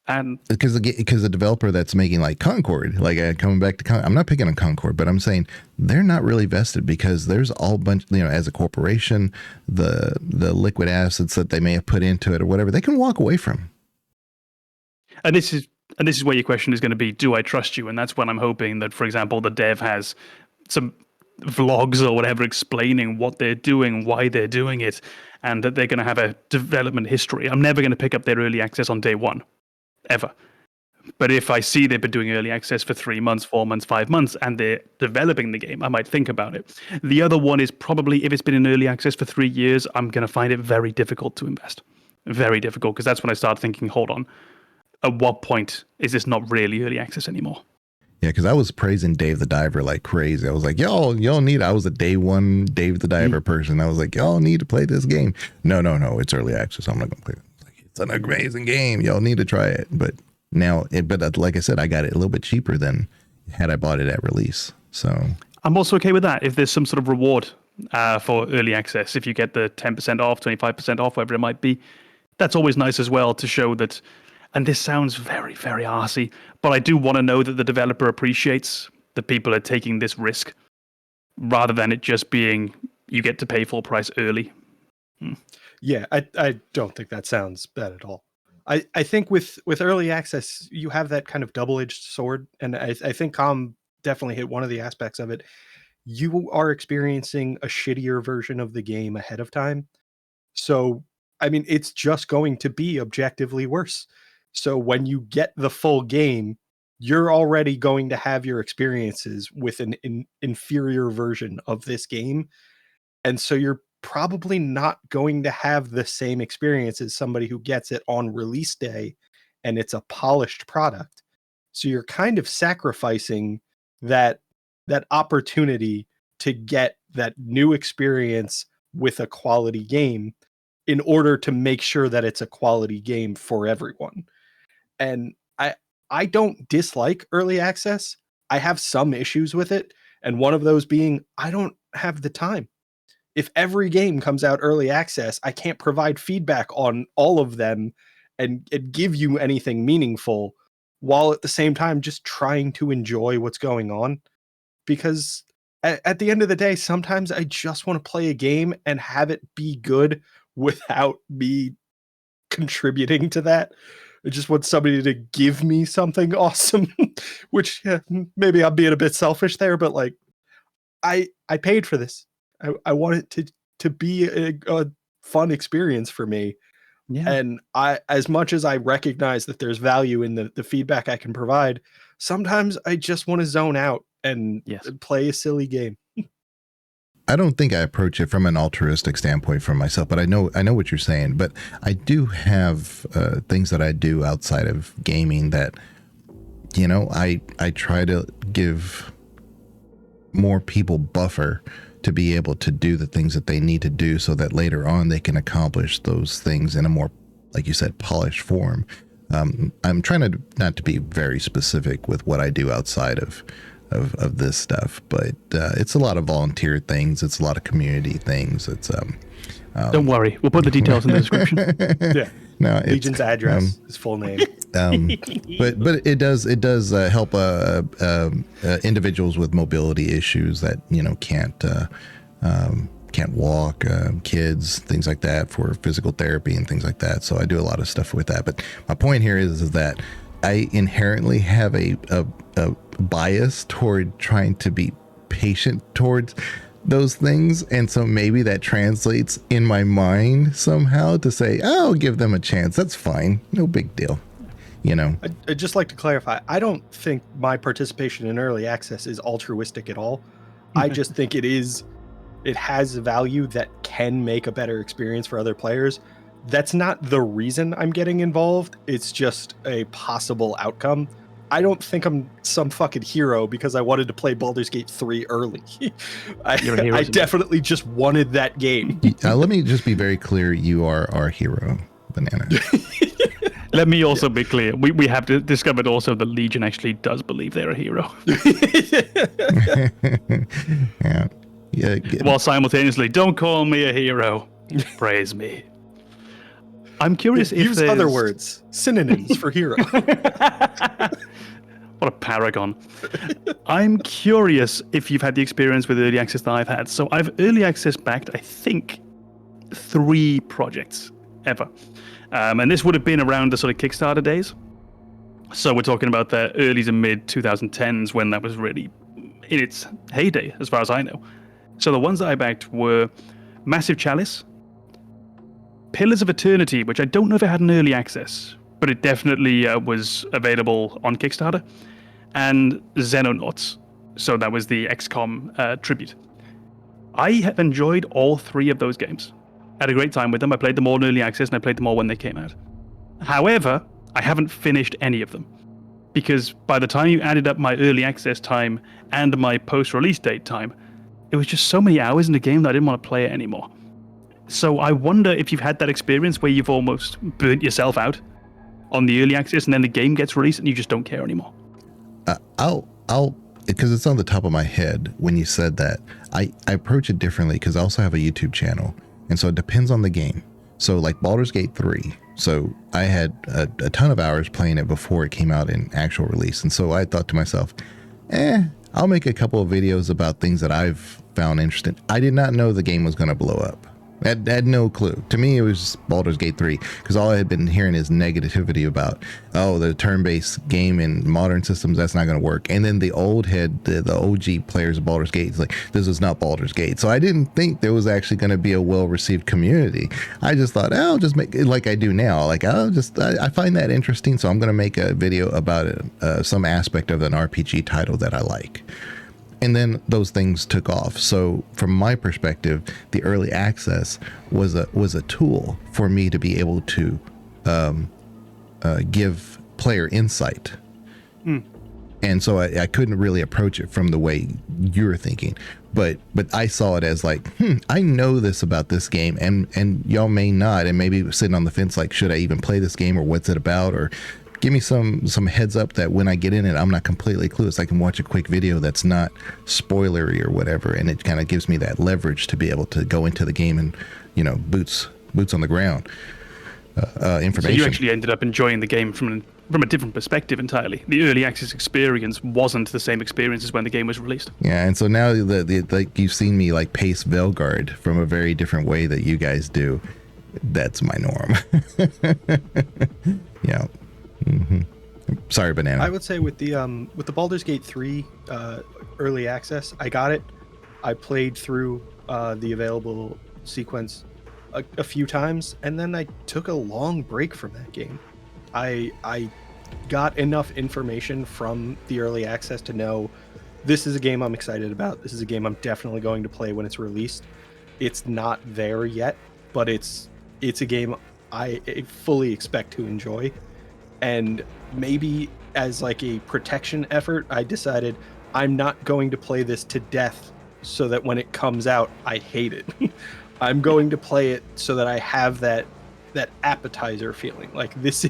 And because the developer that's making like Concord, like coming back to I'm not picking on Concord, but I'm saying they're not really vested, because there's all bunch, as a corporation, the liquid assets that they may have put into it or whatever, they can walk away from. And this is where your question is going to be, do I trust you? And that's when I'm hoping that, for example, the dev has some vlogs or whatever explaining what they're doing, why they're doing it, and that they're going to have a development history. I'm never going to pick up their early access on day one, ever. But if I see they've been doing early access for 3 months, 4 months, 5 months, and they're developing the game, I might think about it. The other one is probably if it's been in early access for 3 years, I'm going to find it very difficult to invest. Very difficult, because that's when I start thinking, hold on, at what point is this not really early access anymore? Yeah, because I was praising Dave the Diver like crazy. I was like, y'all need, I was a day one Dave the Diver person. I was like, y'all need to play this game. No, it's early access. I'm not going to play it. Like, it's an amazing game. Y'all need to try it. But now, but like I said, I got it a little bit cheaper than had I bought it at release. So I'm also okay with that. If there's some sort of reward for early access, if you get the 10% off, 25% off, whatever it might be, that's always nice as well to show that. And this sounds very, very arsey, but I do want to know that the developer appreciates that people are taking this risk rather than it just being you get to pay full price early. Yeah, I don't think that sounds bad at all. I think with early access, you have that kind of double-edged sword, and I think Com definitely hit one of the aspects of it. You are experiencing a shittier version of the game ahead of time. So, I mean, it's just going to be objectively worse. So when you get the full game, you're already going to have your experiences with an inferior version of this game. And so you're probably not going to have the same experience as somebody who gets it on release day and it's a polished product. So you're kind of sacrificing that opportunity to get that new experience with a quality game in order to make sure that it's a quality game for everyone. And I don't dislike early access. I have some issues with it. And one of those being, I don't have the time. If every game comes out early access, I can't provide feedback on all of them and give you anything meaningful while at the same time just trying to enjoy what's going on. Because at the end of the day, sometimes I just want to play a game and have it be good without me contributing to that. I just want somebody to give me something awesome, which maybe I'm being a bit selfish there, but like I paid for this. I want it to be a fun experience for me. Yeah. And as much as I recognize that there's value in the feedback I can provide, sometimes I just want to zone out and play a silly game. I don't think I approach it from an altruistic standpoint for myself, but I know what you're saying. But I do have things that I do outside of gaming that, I try to give more people buffer to be able to do the things that they need to do so that later on they can accomplish those things in a more, like you said, polished form. I'm trying not to be very specific with what I do outside of this stuff, but it's a lot of volunteer things. It's a lot of community things. It's don't worry, we'll put the details in the description. Yeah, no, Legion's address, his full name. But it does help individuals with mobility issues that can't walk, kids, things like that, for physical therapy and things like that. So I do a lot of stuff with that. But my point here is that I inherently have a bias toward trying to be patient towards those things, and so maybe that translates in my mind somehow to say, I'll give them a chance, that's fine, no big deal, I'd just like to clarify, I don't think my participation in early access is altruistic at all. I just think it has value that can make a better experience for other players. That's not the reason I'm getting involved. It's just a possible outcome. I don't think I'm some fucking hero because I wanted to play Baldur's Gate 3 early. I definitely just wanted that game. Let me just be very clear. You are our hero, Banana. Let me also be clear. We have discovered also the Legion actually does believe they're a hero. Yeah. While simultaneously, don't call me a hero. Praise me. I'm curious if use other words, synonyms for hero. What a paragon. I'm curious if you've had the experience with early access that I've had. So I've early access backed, I think, 3 projects ever. And this would have been around the sort of Kickstarter days. So we're talking about the early to mid 2010s when that was really in its heyday, as far as I know. So the ones that I backed were Massive Chalice, Pillars of Eternity, which I don't know if it had an early access, but it definitely was available on Kickstarter, and Xenonauts. So that was the XCOM tribute. I have enjoyed all 3 of those games. I had a great time with them. I played them all in early access, and I played them all when they came out. However, I haven't finished any of them, because by the time you added up my early access time and my post-release date time, it was just so many hours in the game that I didn't want to play it anymore. So I wonder if you've had that experience where you've almost burnt yourself out on the early access, and then the game gets released and you just don't care anymore. I'll because it's on the top of my head when you said that. I approach it differently because I also have a YouTube channel, and so it depends on the game. So like Baldur's Gate 3, so I had a ton of hours playing it before it came out in actual release, and so I thought to myself, I'll make a couple of videos about things that I've found interesting. I did not know the game was going to blow up. I had no clue. To me, it was just Baldur's Gate 3, because all I had been hearing is negativity about, the turn-based game in modern systems, that's not going to work. And then the old head, the OG players of Baldur's Gate, is like, this is not Baldur's Gate. So I didn't think there was actually going to be a well-received community. I just thought, I'll just make it like I do now. Like, I find that interesting, so I'm going to make a video about it, some aspect of an RPG title that I like. And then those things took off. So from my perspective, the early access was a tool for me to be able to give player insight. And so I couldn't really approach it from the way you're thinking. But I saw it as like, I know this about this game, and y'all may not, and maybe sitting on the fence like, should I even play this game, or what's it about, or give me some heads up that when I get in it, I'm not completely clueless. I can watch a quick video that's not spoilery or whatever, and it kind of gives me that leverage to be able to go into the game and, boots on the ground information. So you actually ended up enjoying the game from a different perspective entirely. The early access experience wasn't the same experience as when the game was released. Yeah, and so now like you've seen me like pace Velgard from a very different way that you guys do. That's my norm. Yeah. Mm-hmm. Sorry, Banana. I would say with the Baldur's Gate 3 early access, I got it. I played through the available sequence a few times, and then I took a long break from that game. I got enough information from the early access to know this is a game I'm excited about. This is a game I'm definitely going to play when it's released. It's not there yet, but it's a game I fully expect to enjoy. And maybe as like a protection effort, I decided I'm not going to play this to death so that when it comes out, I hate it. I'm going to play it so that I have that appetizer feeling. Like this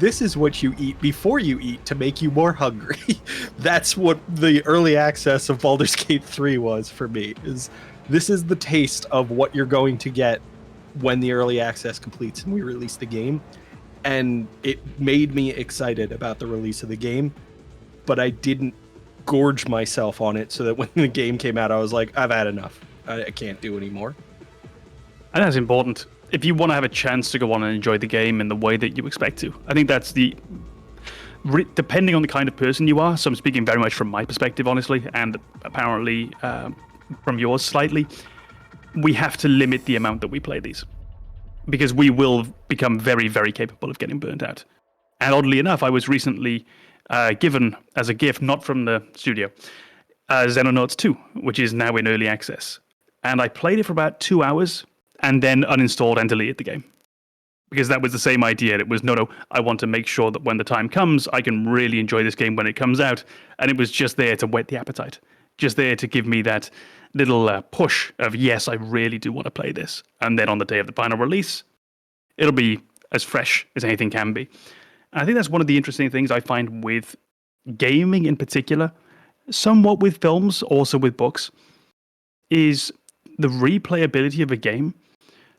is what you eat before you eat to make you more hungry. That's what the early access of Baldur's Gate 3 was for me. This is the taste of what you're going to get when the early access completes and we release the game. And it made me excited about the release of the game, but I didn't gorge myself on it so that when the game came out, I was like, I've had enough. I can't do anymore. And that's important. If you want to have a chance to go on and enjoy the game in the way that you expect to, I think that's depending on the kind of person you are. So I'm speaking very much from my perspective, honestly, and apparently from yours slightly. We have to limit the amount that we play these, because we will become very, very capable of getting burnt out. And oddly enough, I was recently given as a gift, not from the studio, Xenonauts 2, which is now in early access. And I played it for about 2 hours and then uninstalled and deleted the game. Because that was the same idea. It was, no, I want to make sure that when the time comes, I can really enjoy this game when it comes out. And it was just there to whet the appetite. Just there to give me that little push of, yes, I really do want to play this. And then on the day of the final release, it'll be as fresh as anything can be. And I think that's one of the interesting things I find with gaming in particular, somewhat with films, also with books, is the replayability of a game,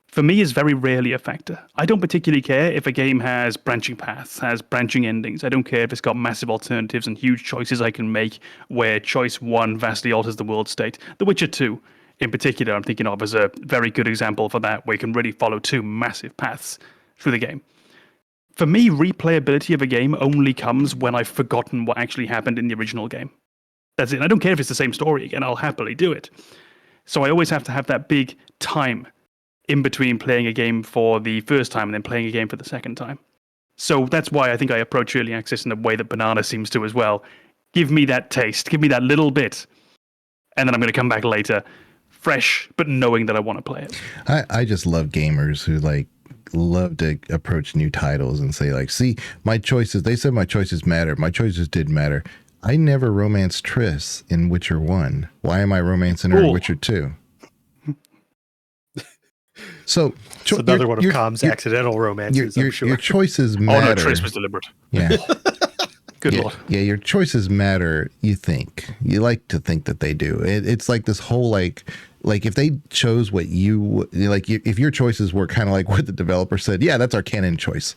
for me, is very rarely a factor. I don't particularly care if a game has branching paths, has branching endings. I don't care if it's got massive alternatives and huge choices I can make where choice 1 vastly alters the world state. The Witcher 2, in particular, I'm thinking of as a very good example for that, where you can really follow 2 massive paths through the game. For me, replayability of a game only comes when I've forgotten what actually happened in the original game. That's it. I don't care if it's the same story again, I'll happily do it. So I always have to have that big time in between playing a game for the first time and then playing a game for the second time. So that's why I think I approach early access in the way that Banana seems to as well. Give me that taste, give me that little bit, and then I'm going to come back later, fresh, but knowing that I want to play it. I just love gamers who like love to approach new titles and say like, see, my choices, they said my choices matter. My choices didn't matter. I never romanced Triss in Witcher 1. Why am I romancing her in Witcher 2? So another one of Com's accidental romances, I'm sure. Your choices matter. Oh no, Triss was deliberate. Yeah. Good Lord. Yeah, your choices matter, you think. You like to think that they do. It's like this whole like if they chose what you like, if your choices were kind of like what the developer said, yeah, that's our canon choice,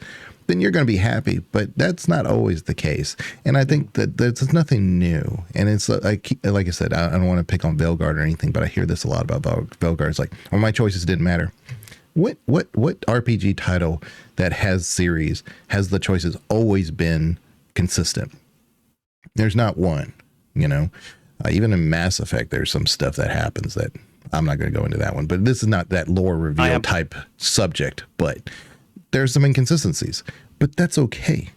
then you're going to be happy. But that's not always the case. And I think that there's nothing new. And it's like I said, I don't want to pick on Velgard or anything, but I hear this a lot about Velgard. It's like, well, my choices didn't matter. What RPG title that has series has the choices always been consistent? There's not one, you know. Even in Mass Effect, there's some stuff that happens that I'm not going to go into that one, but this is not that lore reveal type subject, but there's some inconsistencies, but that's okay.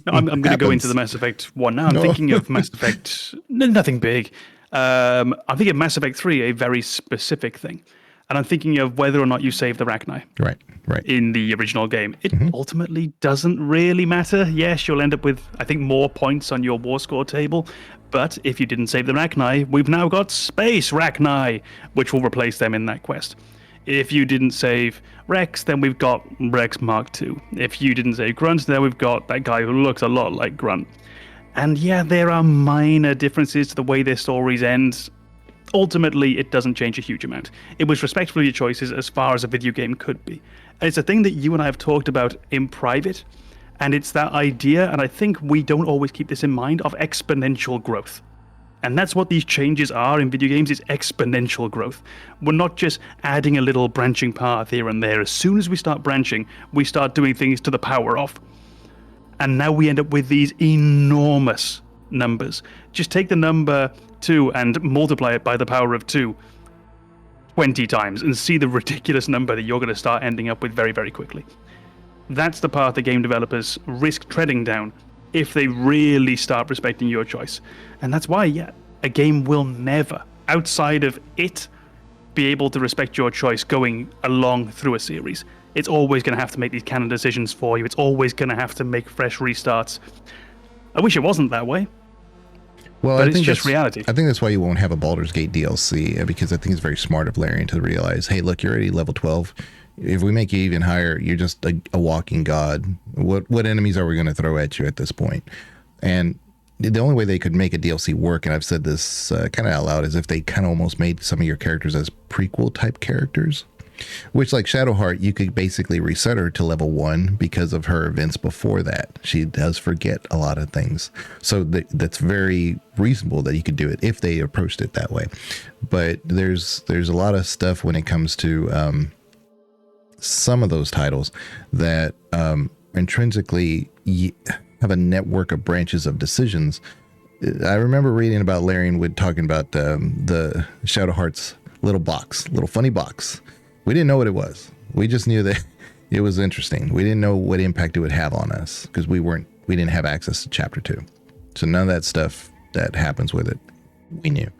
I'm going to go into the Mass Effect one now. I'm thinking of Mass Effect, nothing big. I'm thinking of Mass Effect 3, a very specific thing. And I'm thinking of whether or not you save the Rachni. Right. In the original game. It ultimately doesn't really matter. Yes, you'll end up with, I think, more points on your war score table. But if you didn't save the Rachni, we've now got Space Rachni, which will replace them in that quest. If you didn't save Rex, then we've got Rex Mark II. If you didn't save Grunt, then we've got that guy who looks a lot like Grunt. And yeah, there are minor differences to the way their stories end. Ultimately, it doesn't change a huge amount. It was respectful of your choices as far as a video game could be. And it's a thing that you and I have talked about in private, and it's that idea, and I think we don't always keep this in mind, of exponential growth. And that's what these changes are in video games, is exponential growth. We're not just adding a little branching path here and there. As soon as we start branching, we start doing things to the power of. And now we end up with these enormous numbers. Just take the number 2 and multiply it by the power of 2 20 times and see the ridiculous number that you're going to start ending up with very, very quickly. That's the path that game developers risk treading down if they really start respecting your choice. And that's why, a game will never, outside of it, be able to respect your choice going along through a series. It's always going to have to make these canon decisions for you. It's always going to have to make fresh restarts. I wish it wasn't that way. Well, but it's just reality. I think that's why you won't have a Baldur's Gate DLC, because I think it's very smart of Larian to realize, hey, look, you're already level 12. If we make you even higher, you're just a walking god. What enemies are we going to throw at you at this point? And the only way they could make a DLC work, and I've said this kind of out loud, is if they kind of almost made some of your characters as prequel type characters. Which, like Shadowheart, you could basically reset her to level 1 because of her events before that. She does forget a lot of things. So that's very reasonable that you could do it if they approached it that way. But there's a lot of stuff when it comes to some of those titles that intrinsically have a network of branches of decisions. I remember reading about Larian Wood talking about the Shadowheart's little funny box. We didn't know what it was. We just knew that it was interesting. We didn't know what impact it would have on us because we didn't have access to chapter 2. So none of that stuff that happens with it, we knew.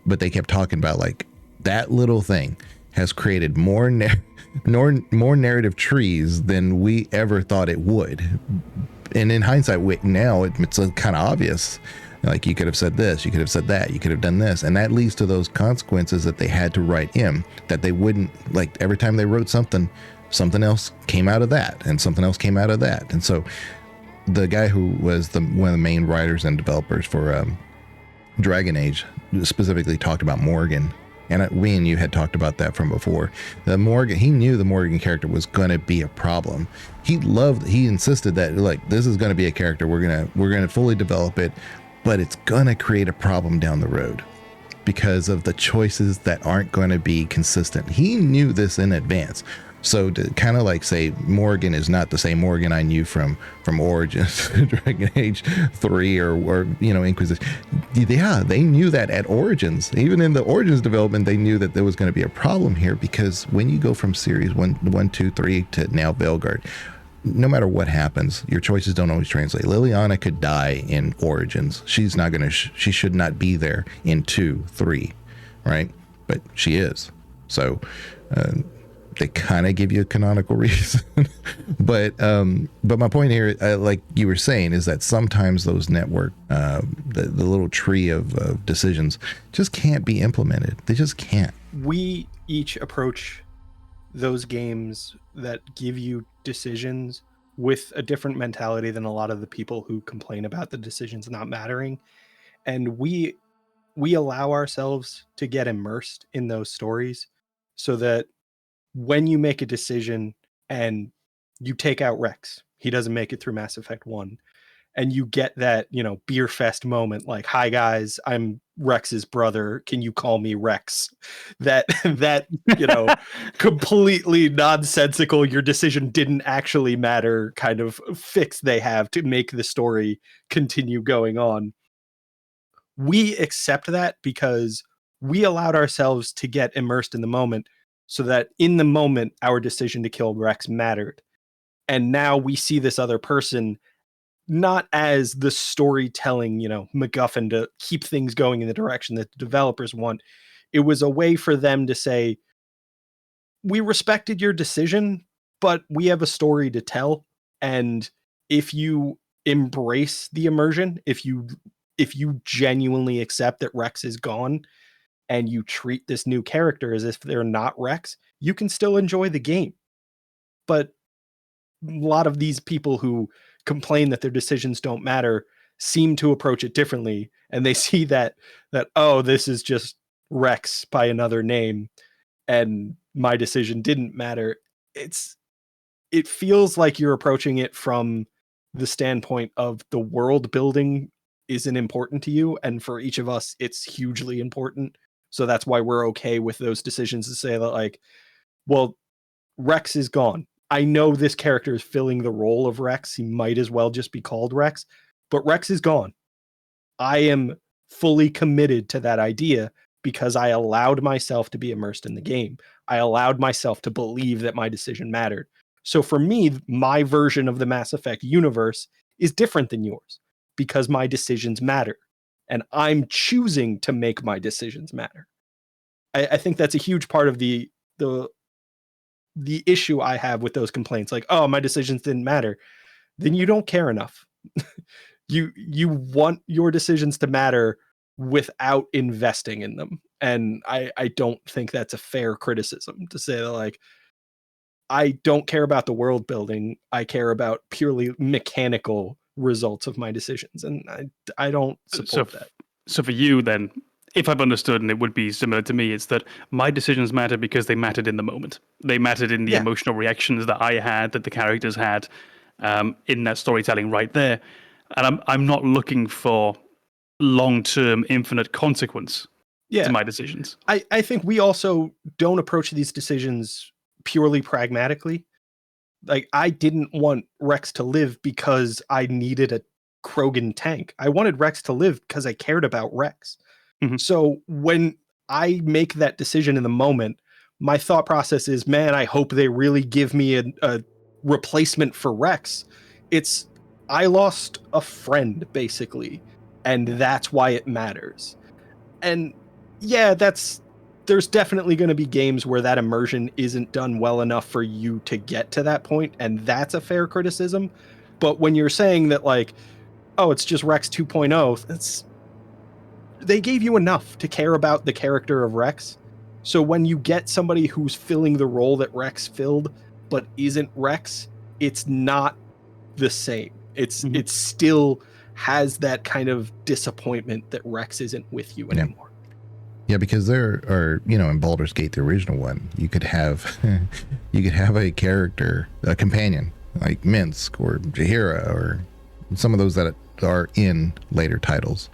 But they kept talking about like that little thing has created more narrative trees than we ever thought it would. And in hindsight, now it's kind of obvious. Like, you could have said this, you could have said that, you could have done this. And that leads to those consequences that they had to write in, that they wouldn't, like, every time they wrote something else came out of that, and something else came out of that. And so the guy who was one of the main writers and developers for Dragon Age specifically talked about Morgan. And we and you had talked about that from before. He knew the Morgan character was going to be a problem. He insisted that, like, this is going to be a character. We're going to fully develop it, but it's going to create a problem down the road because of the choices that aren't going to be consistent. He knew this in advance. So to kind of like say Morgan is not the same Morgan I knew from Origins, Dragon Age 3 or Inquisition. Yeah, they knew that at Origins. Even in the Origins development, they knew that there was going to be a problem here because when you go from series 1, 2, 3 to now Velgard, no matter what happens, your choices don't always translate. Liliana could die in Origins. She's not going to, she should not be there in 2, 3, right? But she is. So they kind of give you a canonical reason. But my point here, like you were saying, is that sometimes those network, the little tree of decisions just can't be implemented. They just can't. We each approach those games that give you decisions with a different mentality than a lot of the people who complain about the decisions not mattering. And we allow ourselves to get immersed in those stories so that when you make a decision and you take out Rex, he doesn't make it through Mass Effect 1, and you get that, beer fest moment, like, hi guys, I'm Rex's brother, can you call me Rex? That completely nonsensical, your decision didn't actually matter kind of fix they have to make the story continue going on. We accept that because we allowed ourselves to get immersed in the moment, so that in the moment our decision to kill Rex mattered. And now we see this other person not as the storytelling, MacGuffin to keep things going in the direction that the developers want. It was a way for them to say, we respected your decision, but we have a story to tell. And if you embrace the immersion, if you genuinely accept that Rex is gone and you treat this new character as if they're not Rex, you can still enjoy the game. But a lot of these people who complain that their decisions don't matter seem to approach it differently, and they see that oh, this is just Rex by another name and my decision didn't matter. It feels like you're approaching it from the standpoint of the world building isn't important to you, and for each of us it's hugely important. So that's why we're okay with those decisions to say that, like, well, Rex is gone. I know this character is filling the role of Rex. He might as well just be called Rex, but Rex is gone. I am fully committed to that idea because I allowed myself to be immersed in the game. I allowed myself to believe that my decision mattered. So for me, my version of the Mass Effect universe is different than yours because my decisions matter. And I'm choosing to make my decisions matter. I think that's a huge part of the issue I have with those complaints, like, oh, my decisions didn't matter. Then you don't care enough. you want your decisions to matter without investing in them. And I don't think that's a fair criticism to say that, like, I don't care about the world building. I care about purely mechanical results of my decisions. And I don't support that. So for you then, if I've understood, and it would be similar to me, it's that my decisions matter because they mattered in the moment. They mattered in the emotional reactions that I had, that the characters had, in that storytelling right there. And I'm not looking for long-term infinite consequence to my decisions. I think we also don't approach these decisions purely pragmatically. Like, I didn't want Rex to live because I needed a Krogan tank. I wanted Rex to live because I cared about Rex. Mm-hmm. So when I make that decision in the moment, my thought process is, man, I hope they really give me a replacement for Rex. I lost a friend, basically, and that's why it matters. And yeah, there's definitely going to be games where that immersion isn't done well enough for you to get to that point, and that's a fair criticism. But when you're saying that, like, oh, it's just Rex 2.0, they gave you enough to care about the character of Rex. So when you get somebody who's filling the role that Rex filled but isn't Rex, it's not the same. It still has that kind of disappointment that Rex isn't with you anymore. Yeah, because there are, in Baldur's Gate, the original one, you could have a character, a companion, like Minsk or Jaheira or some of those that are in later titles.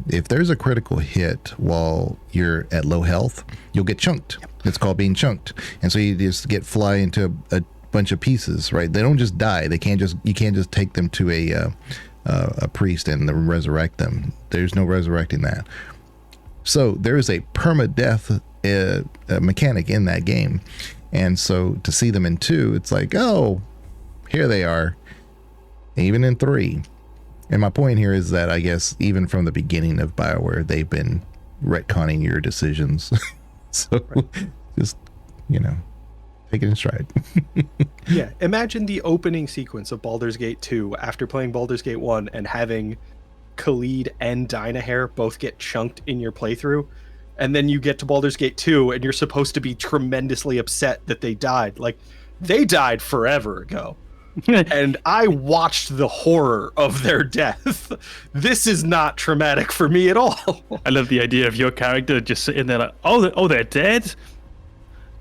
If there's a critical hit while you're at low health, you'll get chunked. Yep. It's called being chunked. And so you just fly into a bunch of pieces, right? They don't just die. You can't just take them to a priest and resurrect them. There's no resurrecting that. So there is a permadeath mechanic in that game. And so to see them in 2, it's like, oh, here they are, even in 3. And my point here is that I guess even from the beginning of BioWare, they've been retconning your decisions. So just, take it in stride. Yeah, imagine the opening sequence of Baldur's Gate 2 after playing Baldur's Gate 1 and having Khalid and Dynahair both get chunked in your playthrough. And then you get to Baldur's Gate 2 and you're supposed to be tremendously upset that they died. Like, they died forever ago. And I watched the horror of their death. This is not traumatic for me at all. I love the idea of your character just sitting there like, oh, they're dead?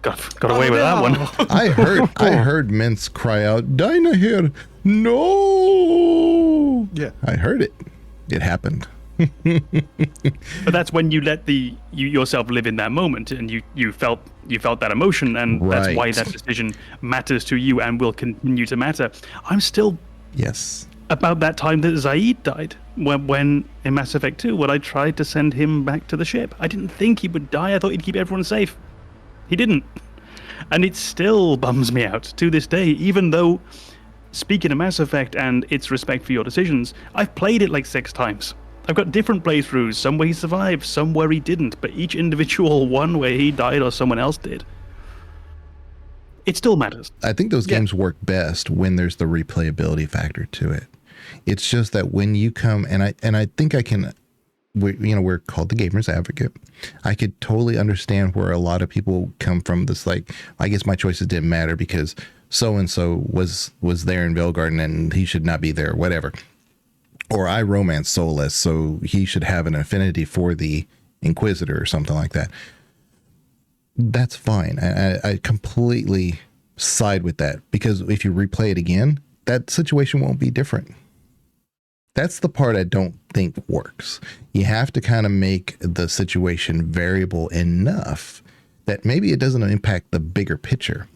Got away with that one. I heard Mince cry out, Dynahair, no! Yeah. I heard it. It happened. But that's when you let you yourself live in that moment, and you felt that emotion, and Right. that's why that decision matters to you and will continue to matter. I'm still about that time that Zaid died when in Mass Effect 2, when I tried to send him back to the ship. I didn't think he would die. I thought he'd keep everyone safe. He didn't, and it still bums me out to this day. Even though, speaking of Mass Effect and its respect for your decisions, I've played it like 6 times. I've got different playthroughs, some where he survived, some where he didn't, but each individual one where he died or someone else did, it still matters. I think those games work best when there's the replayability factor to it. It's just that when you come, and I think I can, we're called the Gamer's Advocate. I could totally understand where a lot of people come from this, like, I guess my choices didn't matter because so-and-so was there in Velgarden and he should not be there, whatever. Or I romance Soulless, so he should have an affinity for the Inquisitor or something like that. That's fine. I completely side with that, because if you replay it again, that situation won't be different. That's the part I don't think works. You have to kind of make the situation variable enough that maybe it doesn't impact the bigger picture.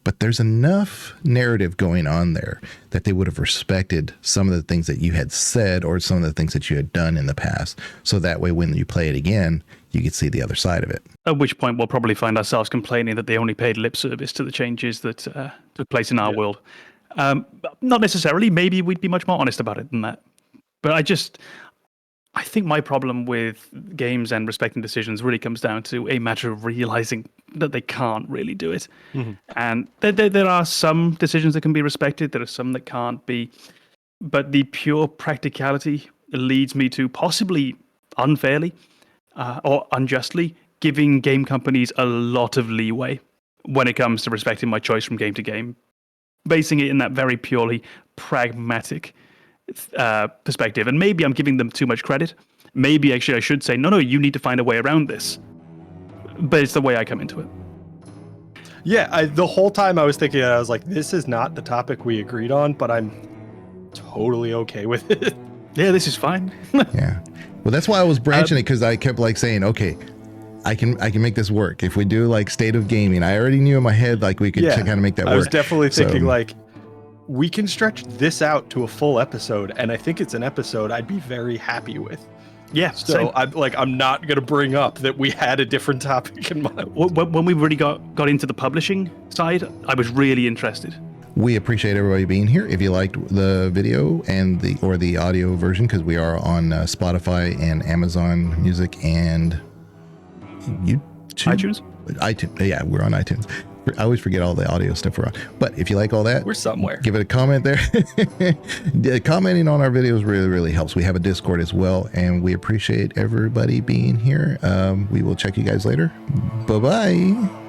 But there's enough narrative going on there that they would have respected some of the things that you had said or some of the things that you had done in the past. So that way, when you play it again, you could see the other side of it. At which point, we'll probably find ourselves complaining that they only paid lip service to the changes that took place in our world. Not necessarily. Maybe we'd be much more honest about it than that. But I think my problem with games and respecting decisions really comes down to a matter of realizing that they can't really do it. Mm-hmm. And there are some decisions that can be respected. There are some that can't be. But the pure practicality leads me to possibly unfairly or unjustly giving game companies a lot of leeway when it comes to respecting my choice from game to game, basing it in that very purely pragmatic perspective. And maybe I'm giving them too much credit. Maybe actually I should say, no, you need to find a way around this. But it's the way I come into it. Yeah, the whole time I was thinking, I was like, this is not the topic we agreed on, but I'm totally okay with it. Yeah, this is fine. Yeah. Well, that's why I was branching it, because I kept like saying, okay, I can make this work. If we do like State of Gaming, I already knew in my head like we could kind of make that work. I was definitely thinking like, we can stretch this out to a full episode, and I think it's an episode I'd be very happy with. Yeah. So I'm not going to bring up that we had a different topic in mind. When we really got into the publishing side, I was really interested. We appreciate everybody being here. If you liked the video and the audio version, because we are on Spotify and Amazon Music and iTunes. Yeah, we're on iTunes. I always forget all the audio stuff we're on. But if you like all that, we're somewhere. Give it a comment there. Commenting on our videos really, really helps. We have a Discord as well, and we appreciate everybody being here. We will check you guys later. Bye-bye.